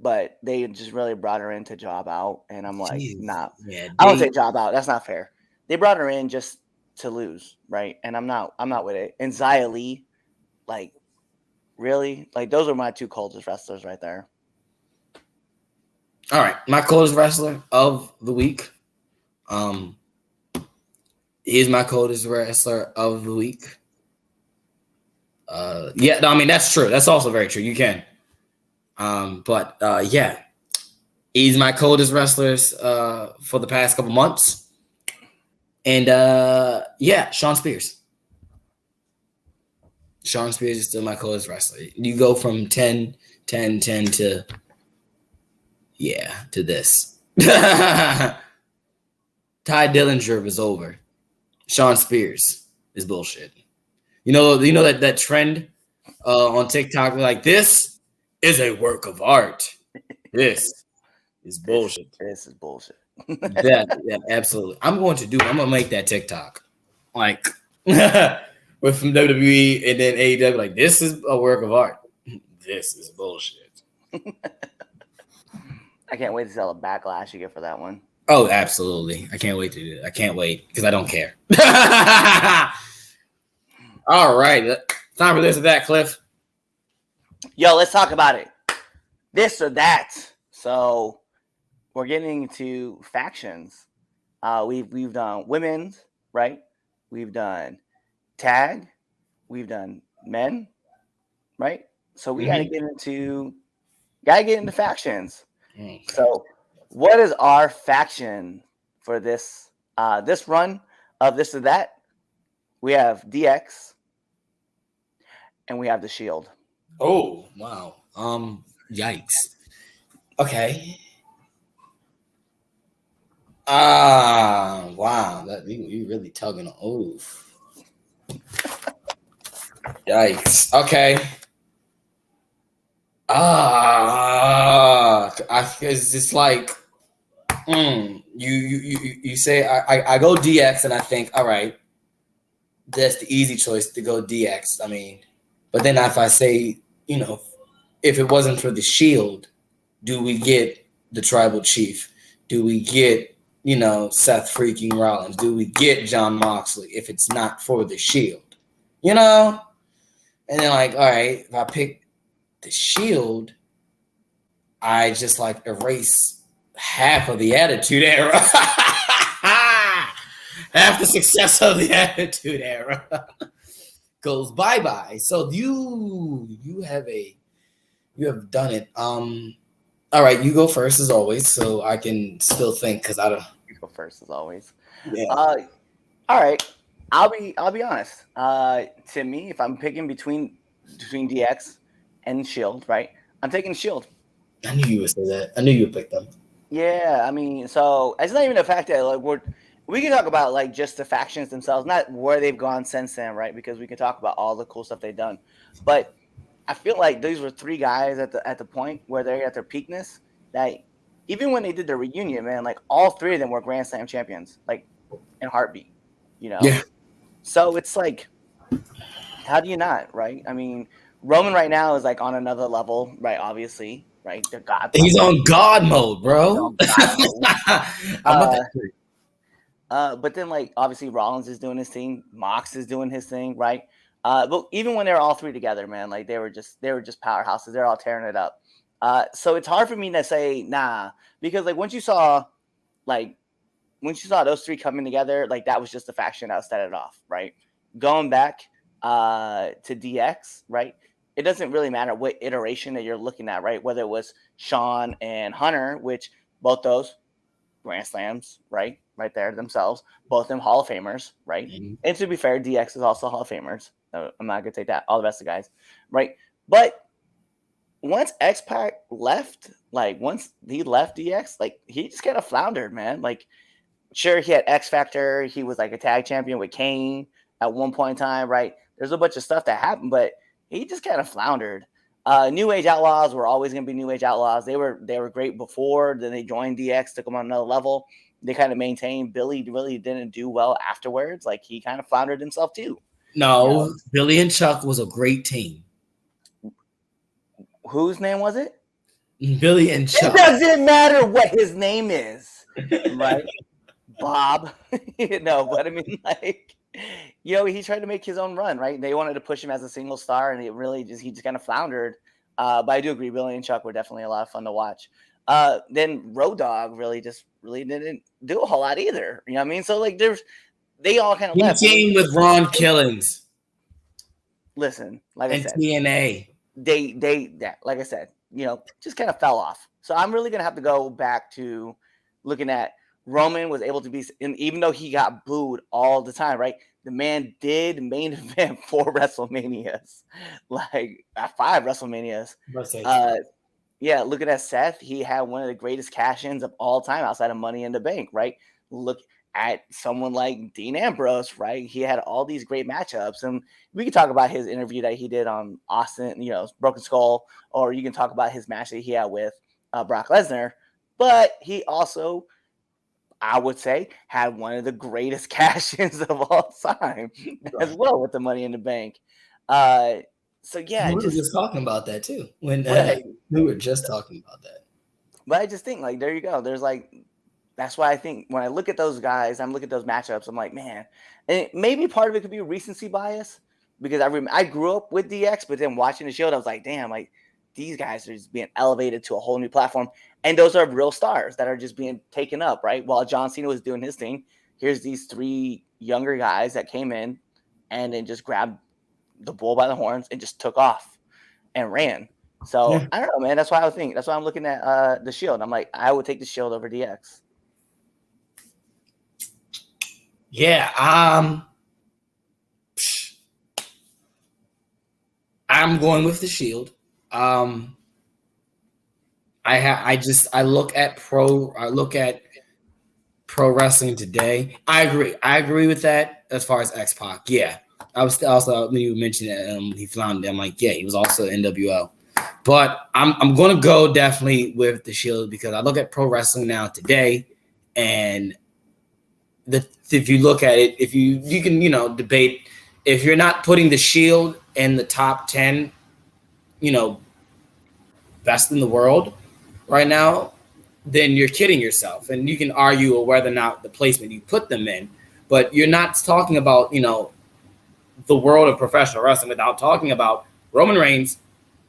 but they just really brought her in to job out, and I'm like, nah. Yeah, I don't say job out. That's not fair. They brought her in just to lose, right? And I'm not with it. And Xia Li, like, really, like those are my two coldest wrestlers right there. All right, my coldest wrestler of the week. He's my coldest wrestler of the week. That's true. That's also very true. You can. Yeah, he's my coldest wrestlers for the past couple months. And Shawn Spears. Shawn Spears is still my coldest wrestler. You go from 10 to this. Ty Dillinger was over. Shawn Spears is bullshit. You know that trend on TikTok, like, this is a work of art. This is bullshit. This is bullshit. Yeah, absolutely. I'm gonna make that TikTok, like, with from WWE and then AEW. Like, this is a work of art. This is bullshit. I can't wait to sell a backlash you get for that one. Oh, absolutely. I can't wait to do it. I can't wait because I don't care. All right. Time for this or that, Cliff. Yo, let's talk about it. This or that. So we're getting into factions. We've done women's, right? We've done tag. We've done men, right? So we gotta get into factions. So what is our faction for this this run of this or that? We have DX and we have the Shield. Oh, wow. Yikes. Okay. Wow. That you really tugging on. Oof. Yikes. Okay. It's just like you say I go DX and I think, all right, that's the easy choice to go DX. I mean, but then if I say, if it wasn't for the Shield, do we get the Tribal Chief? Do we get, Seth freaking Rollins? Do we get John Moxley if it's not for the Shield? And then like, all right, if I pick the Shield, I just like erase half of the Attitude Era. Half the success of the Attitude Era goes bye-bye. So you have done it. All right, you go first as always, so I can still think because I don't. You go first as always. Yeah. All right. I'll be honest. To me, if I'm picking between DX and Shield, right? I'm taking Shield. I knew you would say that. I knew you would pick them. Yeah, I mean, so it's not even the fact that like we can talk about like just the factions themselves, not where they've gone since then, right? Because we can talk about all the cool stuff they've done. But I feel like these were three guys at the point where they're at their peakness. That even when they did the reunion, man, like all three of them were Grand Slam champions, like in heartbeat, Yeah. So it's like, how do you not, right? I mean, Roman right now is like on another level, right? Obviously, right? They're God. He's on God mode, bro. But then, like, obviously, Rollins is doing his thing, Mox is doing his thing, right? But even when they're all three together, man, like they were just powerhouses. They're all tearing it up. So it's hard for me to say nah, because like once you saw those three coming together, like that was just the faction that started off, right? Going back to DX, right? It doesn't really matter what iteration that you're looking at, right? Whether it was Shawn and Hunter, which both those Grand Slams, right? Right there themselves. Both of them Hall of Famers, right? Mm-hmm. And to be fair, DX is also Hall of Famers. I'm not going to take that. All the rest of the guys, right? But once X-Pac left, like once he left DX, like he just kind of floundered, man. Like, sure, he had X Factor. He was like a tag champion with Kane at one point in time, right? There's a bunch of stuff that happened, but he just kind of floundered. New Age Outlaws were always going to be New Age Outlaws. They were great before. Then they joined DX, took them on another level. They kind of maintained. Billy really didn't do well afterwards. Like he kind of floundered himself too. No, Billy and Chuck was a great team. Whose name was it? Billy and Chuck. It doesn't matter what his name is, right? Bob. But I mean, like, he tried to make his own run, right? They wanted to push him as a single star, and he just kind of floundered. But I do agree, Billy and Chuck were definitely a lot of fun to watch. Then Road Dogg really didn't do a whole lot either. You know what I mean? So like, they all kind of left. He came with Ron Killings. Listen, like I said, TNA. They like I said, just kind of fell off. So I'm really gonna have to go back to looking at Roman was able to be, and even though he got booed all the time, right? The man did main event 4 WrestleManias, like 5 WrestleManias. Yeah, looking at Seth, he had one of the greatest cash-ins of all time outside of Money in the Bank, right? Look at someone like Dean Ambrose, right? He had all these great matchups, and we can talk about his interview that he did on Austin, Broken Skull, or you can talk about his match that he had with Brock Lesnar. But he also, I would say, had one of the greatest cash-ins of all time as well with the Money in the Bank. So yeah, we were just talking about that too. We were just talking about that. But I just think, like, there you go. There's like, that's why I think when I look at those guys, I'm looking at those matchups. I'm like, man, and maybe part of it could be recency bias because I grew up with DX, but then watching the show, I was like, damn, like these guys are just being elevated to a whole new platform, and those are real stars that are just being taken up, right? While John Cena was doing his thing, here's these 3 younger guys that came in and then just grabbed the bull by the horns and just took off and ran. So yeah. I don't know, man. That's why I think. That's why I'm looking at the Shield. I'm like, I would take the Shield over DX. Yeah, I'm going with the Shield. I look at pro wrestling today. I agree with that as far as X-Pac. Yeah. I was also when you mentioned that he floundered, I'm like, yeah, he was also NWO. But I'm gonna go definitely with the Shield because I look at pro wrestling now today, and if you look at it, if you can debate if you're not putting the Shield in the top 10, best in the world right now, then you're kidding yourself. And you can argue whether or not the placement you put them in, but you're not talking about the world of professional wrestling without talking about Roman Reigns,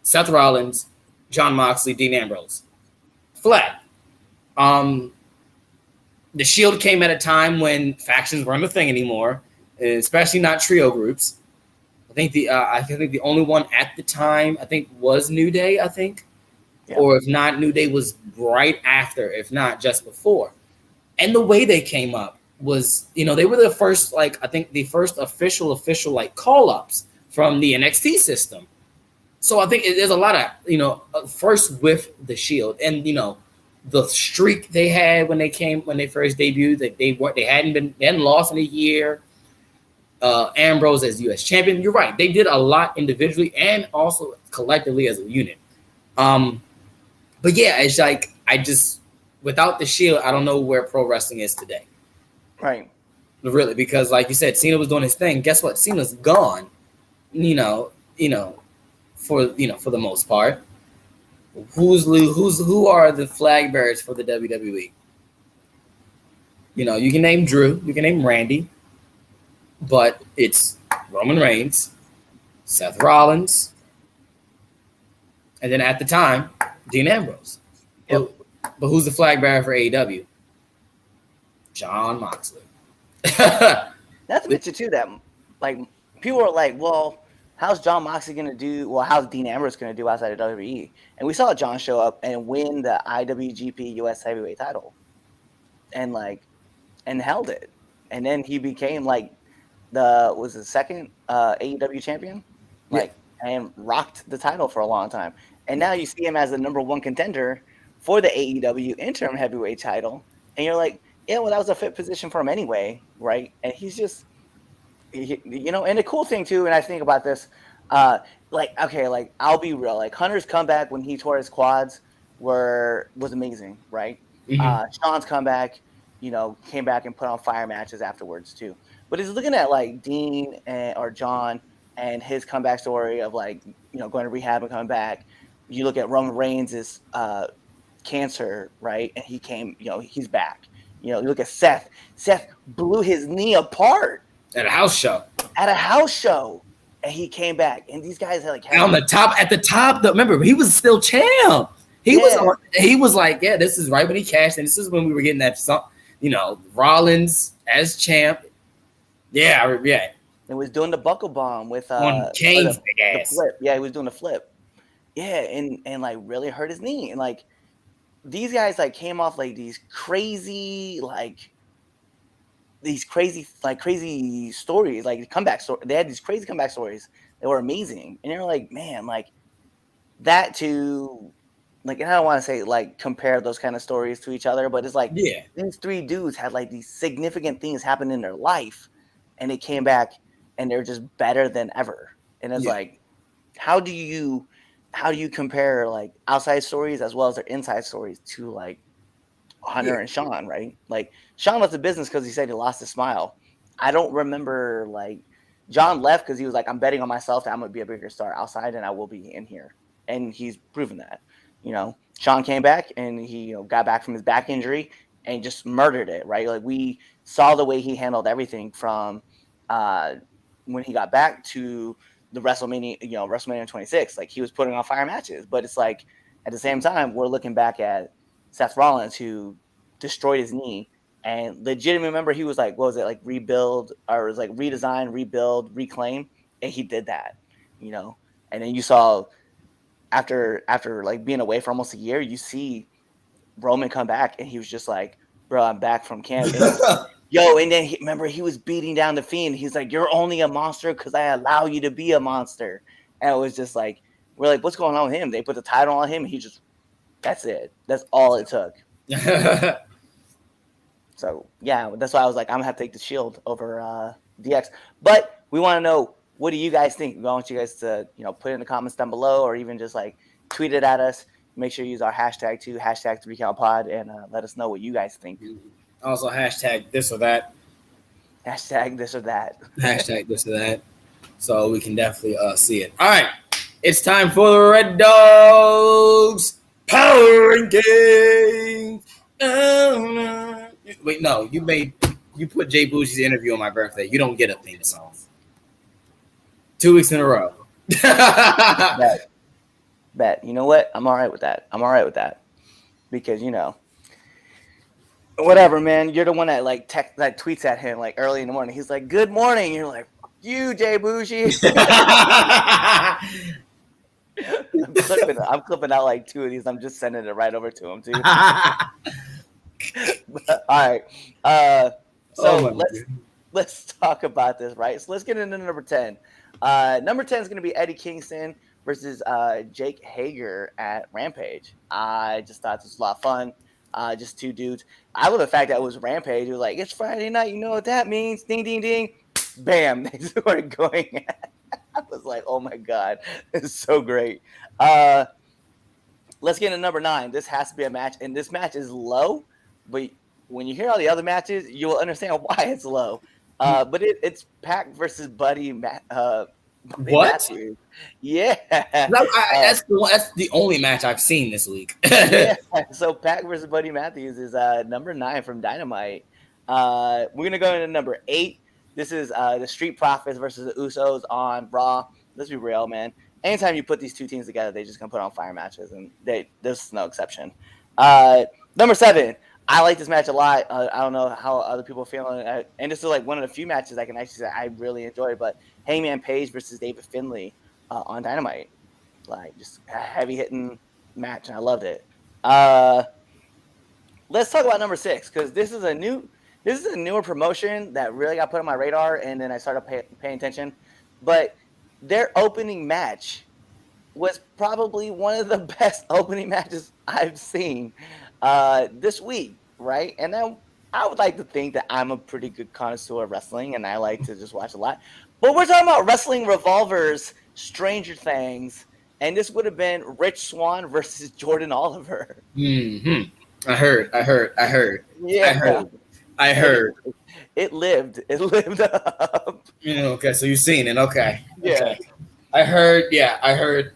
Seth Rollins, John Moxley, Dean Ambrose. Flat. The Shield came at a time when factions weren't a thing anymore, especially not trio groups. I think the only one at the time was New Day. Yeah. Or if not, New Day was right after, if not just before. And the way they came up was, they were the first, the first official call ups from the NXT system. So I think there's a lot of, first with the Shield and, the streak they had when they first debuted, that they hadn't lost in a year. Ambrose as U.S. champion. You're right. They did a lot individually and also collectively as a unit. But yeah, it's like without the Shield, I don't know where pro wrestling is today. Right. Really, because like you said, Cena was doing his thing. Guess what? Cena's gone. For the most part. Who are the flag bearers for the WWE? You can name Drew, you can name Randy, but it's Roman Reigns, Seth Rollins, and then at the time, Dean Ambrose. Yep. But who's the flag bearer for AEW? John Moxley. That's a picture too. That people are like, well, how's John Moxley going to do? Well, how's Dean Ambrose going to do outside of WWE? And we saw John show up and win the IWGP US Heavyweight title, and held it. And then he became the second AEW champion, and rocked the title for a long time. And now you see him as the number one contender for the AEW interim heavyweight title, and you're like, yeah, well, that was a fit position for him anyway, right? And he's just. And the cool thing too, and I think about this, I'll be real, Hunter's comeback when he tore his quads was amazing, right? Mm-hmm. Sean's comeback, came back and put on fire matches afterwards too. But he's looking at Dean or John and his comeback story of going to rehab and coming back. You look at Roman Reigns' cancer, right? And he came, he's back. You look at Seth. Seth blew his knee apart. At a house show. And he came back. And these guys had at the top, remember, he was still champ. He was like, yeah, this is right when he cashed. And this is when we were getting that, Rollins as champ. Yeah. It was doing the buckle bomb with on Kane's big ass. The flip. Yeah, he was doing the flip. Yeah, and really hurt his knee. And these guys came off these crazy crazy stories, comeback story. They had these crazy comeback stories that were amazing, and you're like, man, that to and I don't want to say compare those kind of stories to each other, but it's these three dudes had these significant things happen in their life, and they came back and they're just better than ever. And it's how do you compare outside stories as well as their inside stories to Hunter and Sean, right? Sean left the business because he said he lost his smile. I don't remember John left because he was I'm betting on myself that I'm gonna be a bigger star outside and I will be in here, and he's proven that. Sean came back and he got back from his back injury and just murdered it, right? We saw the way he handled everything from when he got back to the WrestleMania 26. He was putting on fire matches, but it's at the same time we're looking back at Seth Rollins, who destroyed his knee, and legitimately remember he was rebuild, or it was redesign, rebuild, reclaim, and he did that, and then you saw after being away for almost a year, you see Roman come back, and he was just bro, I'm back from camp. And then he was beating down the Fiend. He's you're only a monster because I allow you to be a monster, and it was just we're what's going on with him? They put the title on him, and he just That's it. That's all it took. So yeah, that's why I was like, I'm gonna have to take the Shield over DX. But we want to know, what do you guys think? We want you guys to put it in the comments down below, or even just like tweet it at us. Make sure you use our hashtag too, hashtag 3CountPod, and let us know what you guys think. Also, hashtag this or that. Hashtag this or that. Hashtag this or that. So we can definitely see it. All right. It's time for the Red Dogs Power Rankings. Wait, no. You put Jay Bougie's interview on my birthday. You don't get a theme song. 2 weeks in a row. Bet. You know what? I'm all right with that. Because whatever, man. You're the one that that tweets at him like early in the morning. He's like, "Good morning." You're like, "You, Jay Bougie." I'm clipping out like 2 of these. I'm just sending it right over to him too. All right. Let's talk about this, right? So let's get into number 10. Number 10 is going to be Eddie Kingston versus Jake Hager at Rampage. I just thought this was a lot of fun. Just two dudes. I love the fact that it was Rampage. It was like, it's Friday night. You know what that means? Ding, ding, ding. Bam. They started going. I was like, oh my God. It's so great. Let's get into number 9. This has to be a match. And this match is low. But when you hear all the other matches, you will understand why it's low. But it's Pac versus Buddy what? Matthews. Yeah. That's the only match I've seen this week. Yeah. So Pac versus Buddy Matthews is number 9 from Dynamite. We're gonna go into number 8. This is the Street Profits versus the Usos on Raw. Let's be real, man. Anytime you put these two teams together, they just gonna put on fire matches, and there's no exception. Number 7. I like this match a lot. I don't know how other people are feeling. And this is like one of the few matches I can actually say I really enjoyed. But Hangman Page versus David Finlay on Dynamite. Like, just a heavy-hitting match, and I loved it. Let's talk about number 6, because this is a newer promotion that really got put on my radar, and then I started paying attention. But their opening match was probably one of the best opening matches I've seen this week, right? And then I would like to think that I'm a pretty good connoisseur of wrestling, and I like to just watch a lot. But we're talking about Wrestling Revolver's Stranger Things, and this would have been Rich Swann versus Jordan Oliver. Mm-hmm. I heard. Yeah, I heard. It lived up. Okay, so you've seen it. Okay. Yeah. Okay. I heard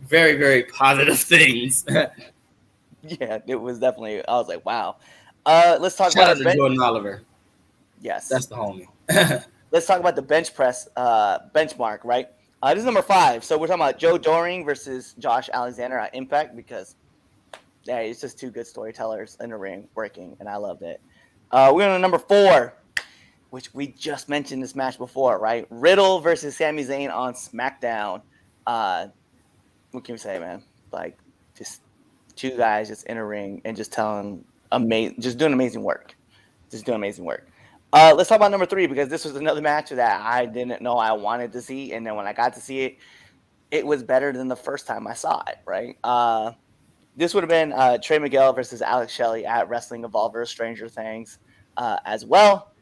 very, very positive things. Yeah, it was definitely. I was like, wow. Let's talk Shout about out to Jordan Oliver. Yes, That's the homie. Let's talk about the bench press benchmark, right? This is number 5. So we're talking about Joe Doring versus Josh Alexander at Impact, because it's just two good storytellers in the ring working, and I loved it. We're on to number 4, which we just mentioned this match before, right? Riddle versus Sami Zayn on SmackDown. What can we say, man? Like, just two guys just in a ring and just doing amazing work. Let's talk about number 3, because this was another match that I didn't know I wanted to see, and then when I got to see it, it was better than the first time I saw it, right? This would have been Trey Miguel versus Alex Shelley at Wrestling Evolver Stranger Things as well.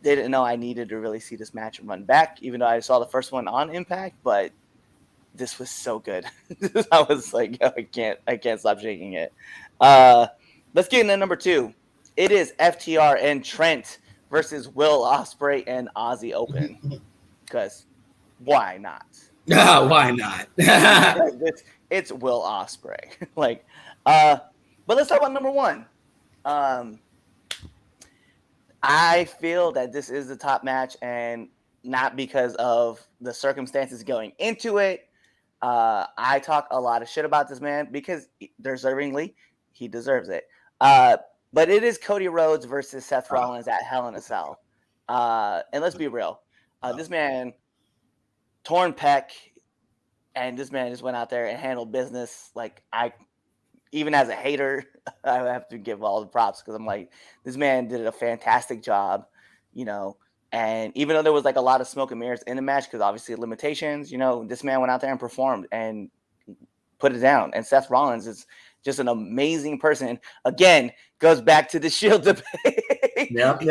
They didn't know I needed to really see this match run back, even though I saw the first one on Impact, but this was so good. I was like, I can't stop shaking it. Let's get into number 2. It is FTR and Trent versus Will Ospreay and Aussie Open. Because why not? Why not? It's Will Ospreay. But let's talk about number 1. I feel that this is the top match, and not because of the circumstances going into it. I talk a lot of shit about this man because deservingly, he deserves it. But it is Cody Rhodes versus Seth Rollins at Hell in a Cell. And let's be real. This man, torn pec, and this man just went out there and handled business. Like, even as a hater, I have to give all the props, because I'm like, this man did a fantastic job, and even though there was like a lot of smoke and mirrors in the match, because obviously limitations, this man went out there and performed and put it down. And Seth Rollins just an amazing person. Again, goes back to the Shield debate. Yeah. He's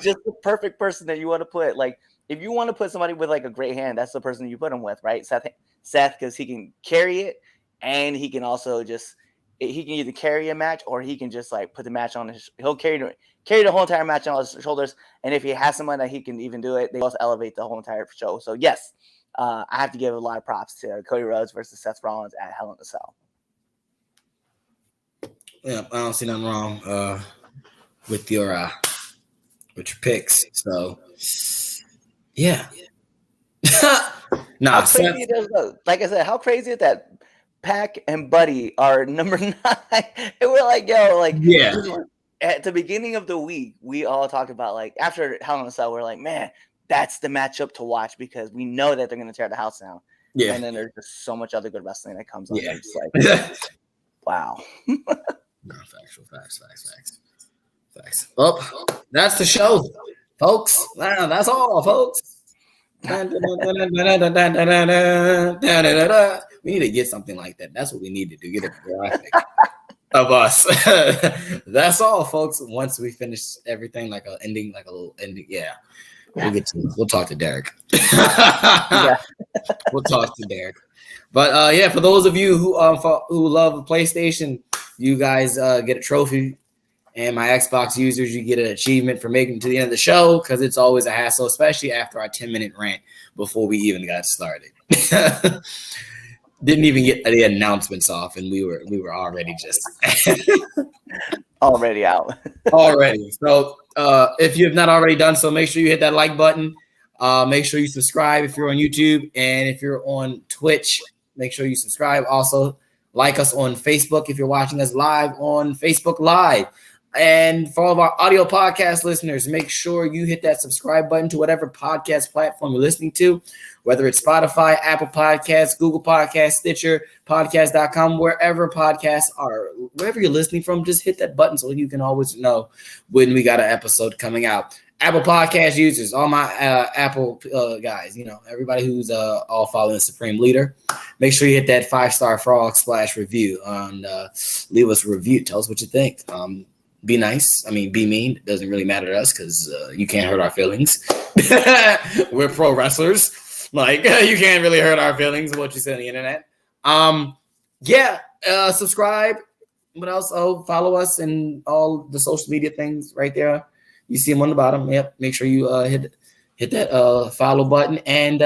just the perfect person that you want to put. Like, if you want to put somebody with like a great hand, that's the person you put him with, right? Seth, because he can carry it, and he can also he can either carry a match or he can just like put the match on his. He'll carry the whole entire match on his shoulders. And if he has someone that he can even do it, they both elevate the whole entire show. So yes, I have to give a lot of props to Cody Rhodes versus Seth Rollins at Hell in a Cell. Yeah, I don't see nothing wrong with your picks. So yeah. Nah, like I said, how crazy is that? Pac and Buddy are number 9. And we're like, yo, like, yeah. At the beginning of the week, we all talked about, like, after Hell in a Cell, we're like, man, that's the matchup to watch because we know that they're going to tear the house down. Yeah. And then there's just so much other good wrestling that comes on. Yeah. It's like, wow. No, facts. Well, that's the show, folks. Wow, that's all, folks. We need to get something like that. That's what we need to do. Get a graphic of us. That's all, folks. Once we finish everything, like a little ending. Yeah. We'll talk to Derek. We'll talk to Derek. But yeah, for those of you who love PlayStation, you guys get a trophy. And my Xbox users, you get an achievement for making it to the end of the show because it's always a hassle, especially after our 10-minute rant before we even got started. Didn't even get the announcements off, and we were already just already out. Already. So if you have not already done so, make sure you hit that like button. Make sure you subscribe if you're on YouTube, and if you're on Twitch, make sure you subscribe. Also, like us on Facebook if you're watching us live on Facebook Live. And for all of our audio podcast listeners, make sure you hit that subscribe button to whatever podcast platform you're listening to, whether it's Spotify, Apple Podcasts, Google Podcasts, Stitcher, podcast.com, wherever podcasts are, wherever you're listening from, just hit that button so you can always know when we got an episode coming out. Apple Podcast users, all my Apple guys, everybody who's all following the Supreme Leader, make sure you hit that 5-star frog splash review and leave us a review. Tell us what you think. Be nice. I mean, be mean. It doesn't really matter to us because you can't hurt our feelings. We're pro wrestlers. Like, you can't really hurt our feelings of what you say on the internet. Subscribe. What else? Oh, follow us and all the social media things right there. You see them on the bottom. Yep. Make sure you hit that follow button and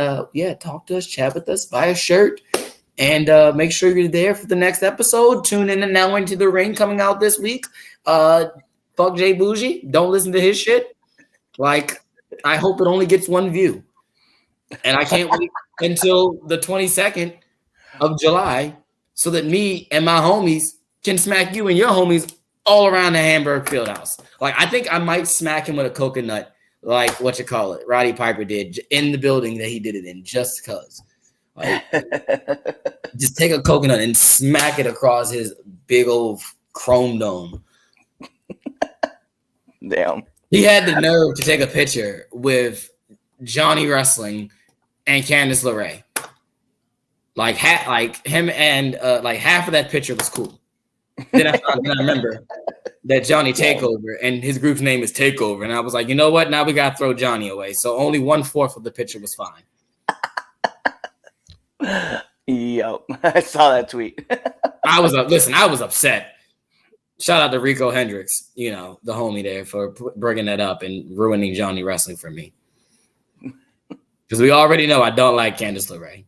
talk to us, chat with us, buy a shirt. And make sure you're there for the next episode. Tune in and Now Into the Ring coming out this week. Fuck Jay Bougie. Don't listen to his shit. Like, I hope it only gets 1 view. And I can't wait until the 22nd of July so that me and my homies can smack you and your homies all around the Hamburg Fieldhouse. Like, I think I might smack him with a coconut, like Roddy Piper did in the building that he did it in, just because. Like, just take a coconut and smack it across his big old chrome dome. Damn. He had the nerve to take a picture with Johnny Wrestling and Candice LeRae. Like him and half of that picture was cool. Then I remember that Johnny Takeover and his group's name is Takeover. And I was like, you know what? Now we got to throw Johnny away. So only 1/4 of the picture was fine. Yo, I saw that tweet. I was upset. Shout out to Rico Hendricks, the homie there, for bringing that up and ruining Johnny Wrestling for me. Because we already know I don't like Candice LeRae.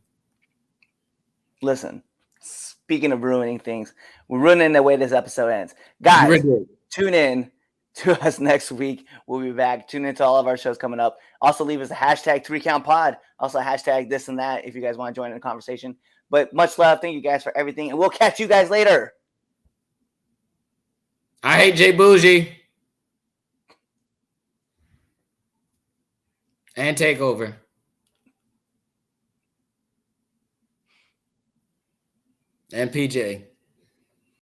Listen, speaking of ruining things, we're ruining the way this episode ends. Guys, tune in to us next week. We'll be back. Tune in to all of our shows coming up. Also, leave us a hashtag 3CountPod. Also, hashtag this and that if you guys want to join in the conversation. But much love. Thank you guys for everything. And we'll catch you guys later. I hate Jay Bougie. And Takeover. And PJ.